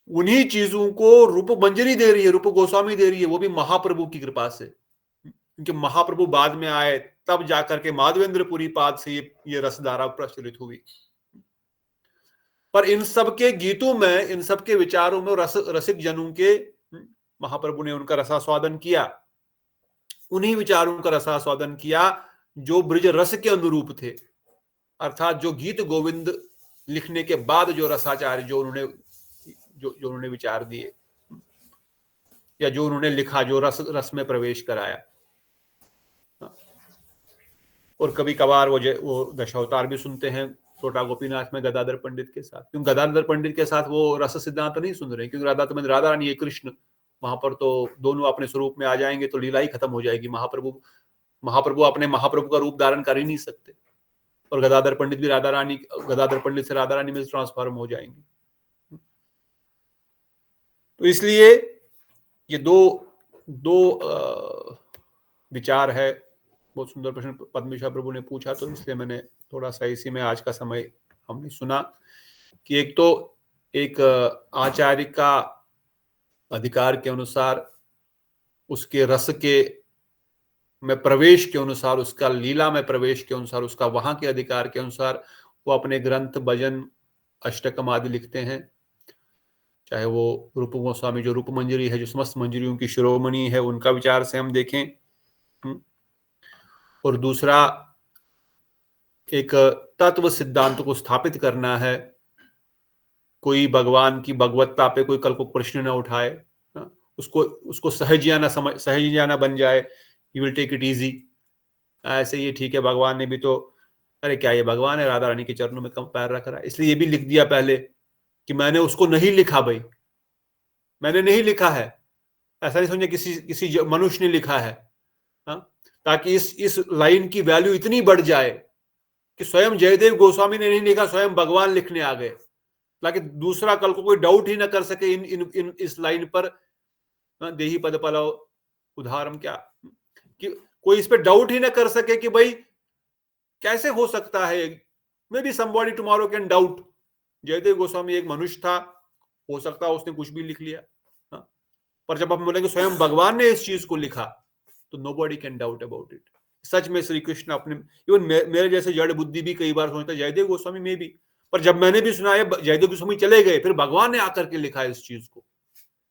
उन्हीं चीजों को रूप मंजरी दे रही है, रूप गोस्वामी दे रही है, वो भी महाप्रभु की कृपा से, क्योंकि महाप्रभु बाद में आए, तब जाकर के माधवेंद्रपुरी पाद से ये रसधारा प्रचलित हुई। पर इन सब के गीतों में, इन सब के विचारों में रसिक जनों के महाप्रभु ने उनका रसास्वादन किया, उन्हीं विचारों का रसास्वादन किया जो ब्रज रस के अनुरूप थे, अर्थात जो गीत गोविंद लिखने के बाद जो रसाचार्य जो उन्होंने विचार दिए, या जो उन्होंने लिखा, जो रस में प्रवेश कराया। और कभी कभार वो दशावतार भी सुनते हैं छोटा गोपीनाथ में गदाधर पंडित के साथ, क्योंकि गदाधर पंडित के साथ वो रस सिद्धांत नहीं सुन रहे, क्योंकि राधा रानी, ये कृष्ण, वहां पर तो दोनों अपने स्वरूप में आ जाएंगे तो लीला ही खत्म हो जाएगी। महाप्रभु अपने महाप्रभु का रूप धारण कर ही नहीं सकते, और गदाधर पंडित से राधा रानी में ट्रांसफॉर्म हो जाएंगे। तो इसलिए ये दो विचार है। बहुत सुंदर प्रश्न पद्मेश्वर प्रभु ने पूछा, तो इसलिए मैंने थोड़ा सा इसी में आज का समय हमने सुना कि एक तो एक आचार्य का अधिकार के अनुसार, उसके रस के में प्रवेश के अनुसार, उसका लीला में प्रवेश के अनुसार, उसका वहां के अधिकार के अनुसार वो अपने ग्रंथ, भजन, अष्टकम आदि लिखते हैं। चाहे वो रूप गोस्वामी जो रूप मंजरी है, जो समस्त मंजरियों की शिरोमणि है, उनका विचार से हम देखें, और दूसरा एक तत्व सिद्धांत को स्थापित करना है, कोई भगवान की भगवत्ता पे कोई कल को प्रश्न न उठाए, उसको सहजियाना बन जाए, you will take it easy, ऐसे ये ठीक है, भगवान ने भी तो, अरे क्या ये भगवान है, राधा रानी के चरणों में कम पैर रख रहा है, इसलिए ये भी लिख दिया पहले कि मैंने उसको नहीं लिखा, भाई मैंने नहीं लिखा है, ऐसा नहीं समझे किसी मनुष्य ने लिखा है, ताकि इस लाइन की वैल्यू इतनी बढ़ जाए कि स्वयं जयदेव गोस्वामी ने नहीं लिखा, स्वयं भगवान लिखने आ गए, ताकि दूसरा कल को कोई डाउट ही ना कर सके इस लाइन पर, देही पद पलव उदाहरण, क्या कि कोई इस पे डाउट ही ना कर सके कि भाई कैसे हो सकता है, may be somebody tomorrow can doubt, Jaidev Goswami एक मनुष्य था, हो सकता है उसने कुछ भी लिख लिया, पर जब हम बोलेंगे स्वयं भगवान ने इस चीज को लिखा, तो nobody can doubt about it. सच में श्री कृष्ण अपने, इवन मेरे जैसे जड़ बुद्धि भी कई बार सोचता जयदेव गोस्वामी में भी, पर जब मैंने भी सुना है जयदेव गोस्वामी चले गए, फिर भगवान ने आकर के लिखा है इस चीज को,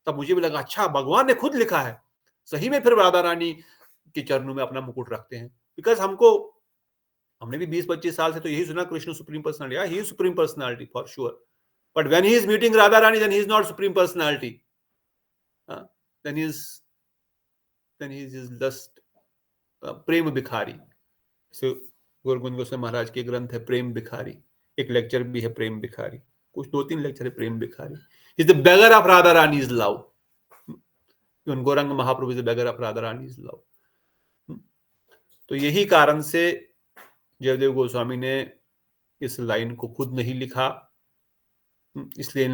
तब मुझे भी लगा अच्छा भगवान ने खुद लिखा है सही में। फिर राधा रानी के चरणों में अपना मुकुट रखते हैं, बिकॉज हमने भी 20-25 साल से तो यही सुना, Krishna supreme personality, he is supreme personality for sure, but when he is meeting Radha Rani then he is not supreme personality, then he is just prem bhikhari. Guru Govind Goswami महाराज के ग्रंथ है प्रेम भिखारी, एक लेक्चर भी है प्रेम भिखारी, कुछ 2-3 लेक्चर है prem bhikhari, is the beggar of Radha Rani's love, Gauranga Mahaprabhu is the beggar of Radha Rani's love। तो यही कारण से जयदेव गोस्वामी ने इस लाइन को खुद नहीं लिखा, इसलिए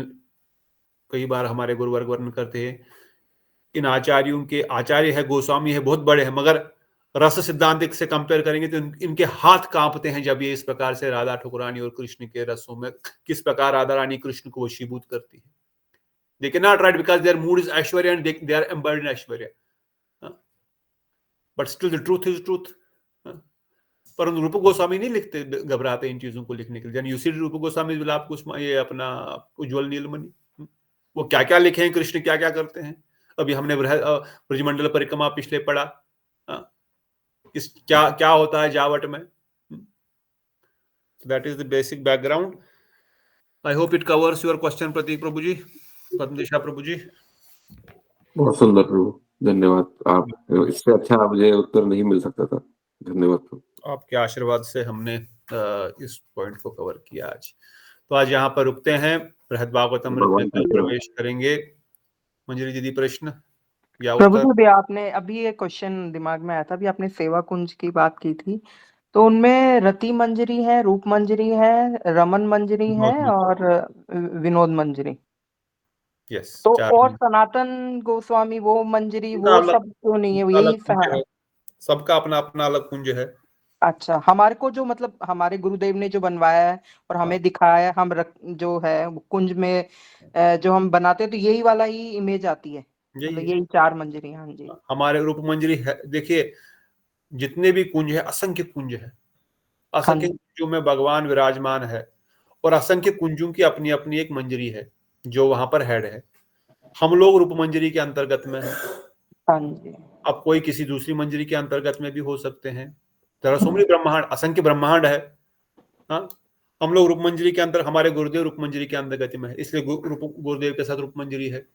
कई बार हमारे गुरुवर्ग वर्णन करते हैं इन आचार्यों के, आचार्य है गोस्वामी है बहुत बड़े हैं, मगर रस सिद्धांत से कंपेयर करेंगे तो इनके हाथ कांपते हैं जब ये इस प्रकार से राधा ठकुरानी और कृष्ण के रसों में किस प्रकार राधा रानी कृष्ण को वशीभूत करती है। They cannot write because their mood is Aishwarya and they are embodied in Aishwarya. But still the truth is truth. परंतु रूप गोस्वामी नहीं लिखते, घबराते इन चीजों को लिखने के लिए। यू सी रूप गोस्वामी विलाप कुसुम, ये अपना उज्ज्वल नीलमणि, वो क्या क्या लिखे हैं, कृष्ण क्या क्या करते हैं। अभी हमने ब्रजमंडल परिक्रमा पिछले पढ़ा, इस क्या क्या होता है जावट में। That is the basic background. I hope it covers your question Prateek Prabhu ji, Padmadisha Prabhu ji. बहुत सुंदर प्रभु, धन्यवाद। आप इससे अच्छा मुझे उत्तर नहीं मिल सकता था। धन्यवाद प्रभु। आपके आशीर्वाद से हमने इस पॉइंट को कवर किया आज। तो आज यहाँ पर रुकते हैं, बृहद भागवतम में प्रवेश करेंगे। मंजरी दीदी प्रश्न या प्रभु उत्तर? जी आपने अभी एक क्वेश्चन दिमाग में आया था, अभी आपने सेवा कुंज की बात की थी, तो उनमें रति मंजरी है, रूप मंजरी है, रमन मंजरी है और विनोद मंजरी। यस, तो चार और सनातन गोस्वामी वो मंजरी वो अलग, सब क्यों नहीं है, यही है, सबका अपना अपना अलग कुंज है। अच्छा, हमारे को जो मतलब हमारे गुरुदेव ने जो बनवाया है और हमें दिखाया है, हम जो है कुंज में जो हम बनाते हैं तो यही वाला ही इमेज आती है, मतलब यही चार मंजरी। हाँ जी, हमारे रूप मंजरी है। देखिए जितने भी कुंज है, असंख्य कुंज है, असंख्य कुंजों में भगवान विराजमान है और असंख्य कुंजों की अपनी अपनी एक मंजरी है जो वहां पर हेड है। हम लोग रूप मंजरी के अंतर्गत में है। हाँ जी, अब कोई किसी दूसरी मंजरी के अंतर्गत में भी हो सकते हैं। तेरा सोमनी ब्रह्मांड, असंख्य ब्रह्मांड है। हाँ, हम लोग रूप मंजरी के अंतर, हमारे गुरुदेव रूप मंजरी के अंतर्गत में है, इसलिए गुरुदेव के साथ रूप मंजरी है।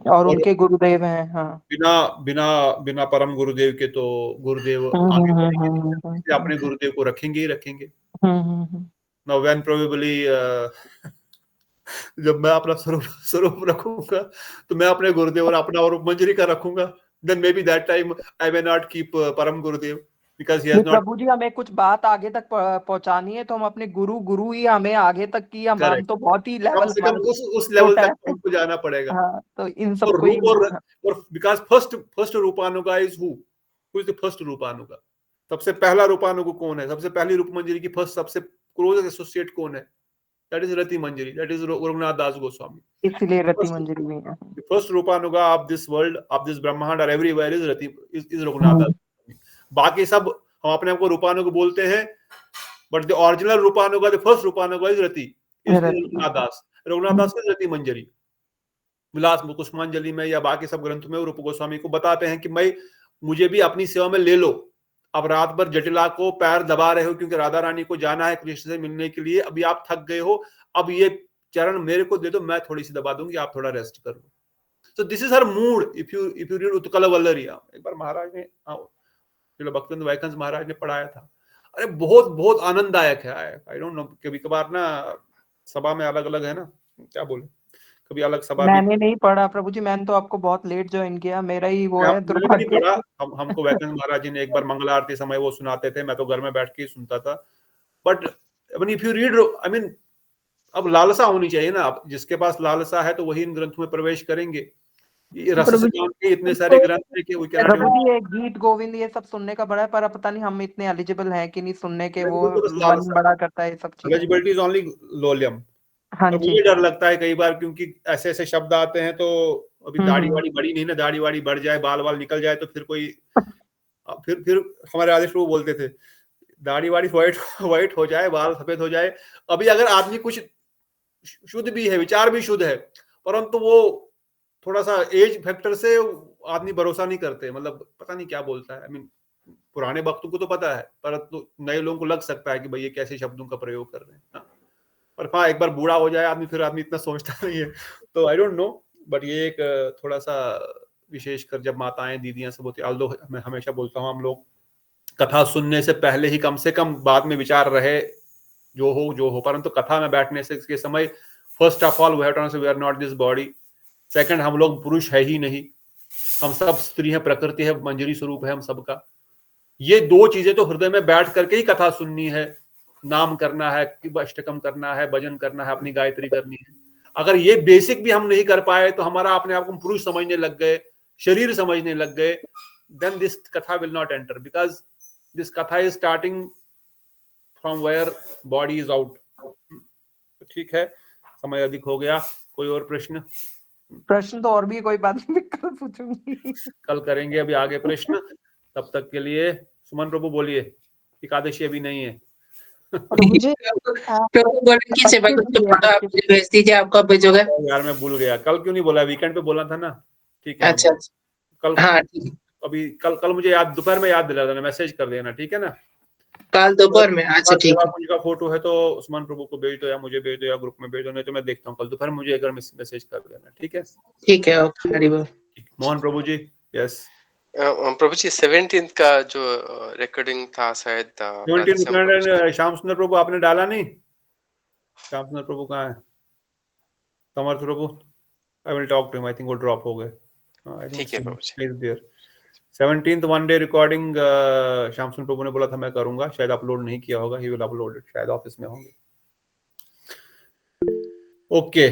और उनके गुरुदेव हैं। हाँ, बिना बिना बिना परम गुरुदेव के तो गुरुदेव आगे बढ़ेंगे, अपने गुरुदेव को रखेंगे ही रखेंगे। नाउ व्हेन प्रोबेबली जब मैं अपना स्वरूप रखूंगा तो मैं अपने गुरुदेव और अपना और मंजरी का रखूंगा, then may be that time I may not keep परम गुरुदेव, बिकॉज़ ही हैज नॉट। प्रभु जी हमें कुछ बात आगे तक पहुंचानी है तो हम अपने गुरु ही हमें आगे तक की, हम तो बहुत ही लेवल, कम से कम उस लेवल तक हमको जाना पड़ेगा। हाँ, तो इन सब और को रूप और because first Rupanuga is who is the first Rupanuga. सबसे पहला रूपानुग कौन है? सबसे पहली रूप मंजरी की फर्स्ट सबसे क्लोज एसोसिएट कौन है? That is Rati Manjari, that is Raghunath Das Goswami. इसलिए रति मंजरी भी है। The first रूपानुगा of this world, of this ब्रह्मांड और everywhere is रघुनाथ दास। बाकी सब हम अपने आप को रूपानुग बोलते हैं, but the original Rupanuga, the first Rupanuga is Rati, Raghunath Das. Raghunath Das की रति मंजरी विलास कुसुमांजलि में या बाकी सब ग्रंथों में रूप गोस्वामी को बताते हैं कि मैं, मुझे भी अपनी सेवा में ले लो। अब रात भर जटिला को पैर दबा रहे हो क्योंकि राधा रानी को जाना है कृष्ण से मिलने के लिए, अभी आप थक गए हो, अब ये चरण मेरे को दे दो, मैं थोड़ी सी दबा दूंगी, आप थोड़ा रेस्ट करो। So this is her mood. If you read Utkal वल्लरिया, एक बार महाराज ने, भक्तवृंद वैकंस महाराज ने पढ़ाया था, अरे बहुत बहुत आनंददायक है। आई डोंट नो, कभी कभार ना सभा में अलग अलग है ना, क्या बोले, कभी अलग सभा मैंने नहीं पढ़ा प्रभु जी, मैंने तो आपको बहुत लेट ज्वाइन किया, मेरा ही वो है दुर्भाग्य। हमको वैकंस महाराज जी ने एक बार मंगल आरती समय वो सुनाते थे, मैं तो घर में बैठ के ही सुनता था। But if you read, I mean, अब लालसा होनी चाहिए ना, अब जिसके पास लालसा है तो वही इन ग्रंथों में प्रवेश करेंगे। ये रस से के इतने सारे ग्रंथ है कि ये गीत गोविंद ये सब सुनने का बड़ा है, पर पता नहीं हम इतने एलिजिबल हैं कि नहीं सुनने के, वो मन बड़ा करता है सब चीजें। Eligibility is only Lolium. हाँ जी, मुझे डर लगता है कई बार, क्योंकि ऐसे ऐसे शब्द आते हैं, तो अभी दाढ़ी वाड़ी बड़ी नहीं ना, दाढ़ी वाड़ी बढ़ जाए, बाल वाल निकल जाए तो फिर कोई फिर हमारे आदेश प्रभु बोलते थे, दाढ़ी वाड़ी व्हाइट हो जाए, बाल सफेद हो जाए। अभी अगर आदमी कुछ शुद्ध भी है, विचार भी शुद्ध है, परंतु वो थोड़ा सा एज फैक्टर से आदमी भरोसा नहीं करते, मतलब पता नहीं क्या बोलता है। आई मीन, पुराने वक्तों को तो पता है, परंतु नए लोगों को लग सकता है कि भाई ये कैसे शब्दों का प्रयोग कर रहे हैं। पर हाँ, एक बार बूढ़ा हो जाए आदमी, फिर आदमी इतना सोचता नहीं है। तो आई डोंट नो, बट ये एक थोड़ा सा, विशेषकर जब माताएं दीदियां सब होती है, ऑल्दो मैं हमेशा बोलता हूँ, हम लोग कथा सुनने से पहले ही कम से कम बाद में विचार रहे जो हो, परंतु कथा में बैठने से के समय, first of all we have to understand we are not this body. Second, हम लोग पुरुष है ही नहीं, हम सब स्त्री है, प्रकृति है, मंजरी स्वरूप है हम सबका। ये दो चीजें तो हृदय में बैठ करके ही कथा सुननी है, नाम करना है, अष्टकम करना है, भजन करना है, अपनी गायत्री करनी है। अगर ये बेसिक भी हम नहीं कर पाए तो हमारा अपने आप को पुरुष समझने लग गए, शरीर समझने लग गए, then this katha will not enter, because this katha is starting from where body is out. ठीक है, समय अधिक हो गया। कोई और प्रश्न तो और भी कोई बात नहीं, कल पूछूंगी, कल करेंगे अभी आगे प्रश्न। तब तक के लिए सुमन प्रभु बोलिए, एकादशी अभी नहीं है। प्रभु जी प्रभु बोले कि सेवा बच्चे कुछ भी है, फोटो आप बच्चे मुझे भेज दीजिए, आप कब भेजोगे? यार मैं भूल गया, कल क्यों नहीं बोला, वीकेंड पे बोला था ना। ठीक है अच्छा कल, हाँ ठीक है, अभी कल मुझे याद, दोपहर में याद दिला देना, मैसेज कर देना, ठीक है ना। कल दोपहर में। अच्छा ठीक सेवा है, कुंज का फोटो है तो उस्मान प्रभु को भेज दो, या मुझे भेज दो, या ग्रुप में भेज दो, नहीं तो मैं देखता हूँ कल दोपहर मुझे अगर मैसेज कर देना, ठीक है। ठीक है, ओके, हरि बोल। मोहन प्रभु जी। यस प्रभु जी 17th का जो रिकॉर्डिंग था शायद 17 श्याम सुंदर प्रभु आपने डाला नहीं? श्याम सुंदर प्रभु कहाँ है? Samarth Prabhu, I will talk to him, I think वो ड्रॉप हो गए। ठीक है प्रभु जी। Please there 17th one day recording Shyam Sundar Prabhu ने बोला था मैं करूंगा, शायद अपलोड नहीं किया होगा, ही विल अपलोड इट, शायद ऑफिस में होंगे। ओके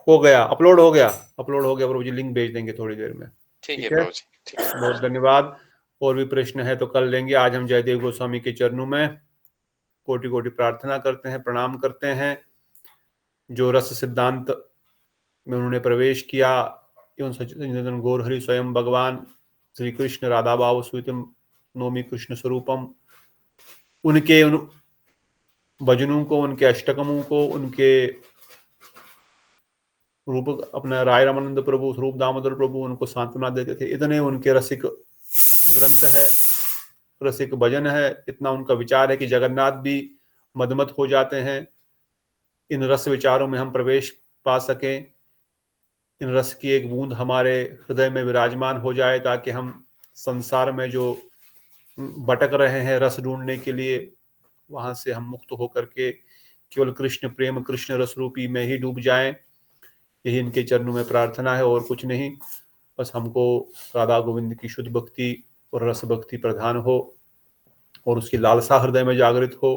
हो गया, अपलोड हो गया प्रभु जी, लिंक भेज देंगे थोड़ी देर में। ठीक है प्रभु जी। बहुत धन्यवाद। और भी प्रश्न है तो कल लेंगे। आज हम जयदेव गोस्वामी के चरणों में कोटि कोटि प्रार्थना करते हैं, प्रणाम करते हैं। जो रस सिद्धांत में उन्होंने प्रवेश किया, एवं सच्चिदानंद गौर हरि स्वयं भगवान श्री कृष्ण राधा भाव स्वीतम नौमी कृष्ण स्वरूपम, उनके उन भजनों को, उनके अष्टकमों को, उनके रूप, अपना राय रामानंद प्रभु, रूप दामोदर प्रभु उनको सांत्वना देते थे। इतने उनके रसिक ग्रंथ है, रसिक भजन है, इतना उनका विचार है कि जगन्नाथ भी मदमत हो जाते हैं। इन रस विचारों में हम प्रवेश पा सकें, इन रस की एक बूंद हमारे हृदय में विराजमान हो जाए, ताकि हम संसार में जो भटक रहे हैं रस ढूंढने के लिए, वहां से हम मुक्त होकर के केवल कृष्ण प्रेम, कृष्ण रस रूपी में ही डूब जाएं। यही इनके चरणों में प्रार्थना है, और कुछ नहीं। बस हमको राधा गोविंद की शुद्ध भक्ति और रस भक्ति प्रधान हो, और उसकी लालसा हृदय में जागृत हो।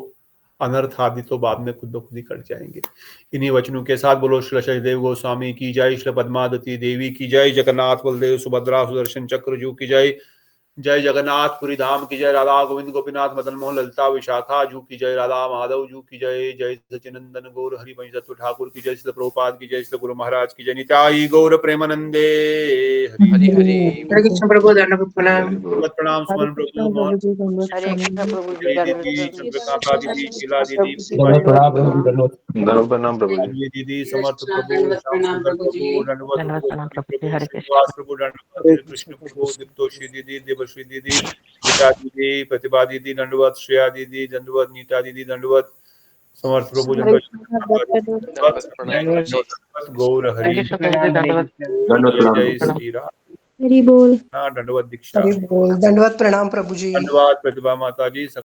अनर्थ आदि तो बाद में खुद ब खुद ही कट जाएंगे। इन्हीं वचनों के साथ बोलो श्री शशदेव गोस्वामी की जय, श्री पद्मावती देवी की जय, जगन्नाथ बलदेव सुभद्रा सुदर्शन चक्र जू की जय, जय जगन्नाथपुरी धाम की जय, राधा गोविंद गोपीनाथ मदन मोहन ललिता विशाखा जू की जय, राधा माधव जू की जय, जय सचिनंदन गौर हरिवंश दत्त ठाकुर की जय, श्री प्रभुपाद की जय, श्री गुरु महाराज की जय, निताई गौर प्रेमानंदे हरि हरि। हरे कृष्ण प्रभु, दंडवत प्रणाम। प्रणाम सुमन प्रभु, मोहन हरे कृष्ण प्रभु जी, दीदी, चंद्रकांता दीदी, शीला दीदी, प्रणाम प्रभु जी। अन्य दीदी, समर्थ प्रभु, श्याम सुंदर प्रभु, दंडवत प्रणाम प्रभु जी, हरे कृष्ण। श्रीनिवास प्रभु, दंडवत कृष्ण प्रभु, दीप्तोषी दीदी, देवश्री दीदी, गीता दीदी, प्रतिभा दीदी, दंडवत श्रेया दीदी, दंडवत नीता दीदी, दंडवत समर्थ प्रभु, दंडवत गौर हरि, जय श्री राम। हरि बोल। दंडवत दीक्षा, दंडवत प्रणाम प्रभु जी। धन्यवाद प्रतिभा माता जी।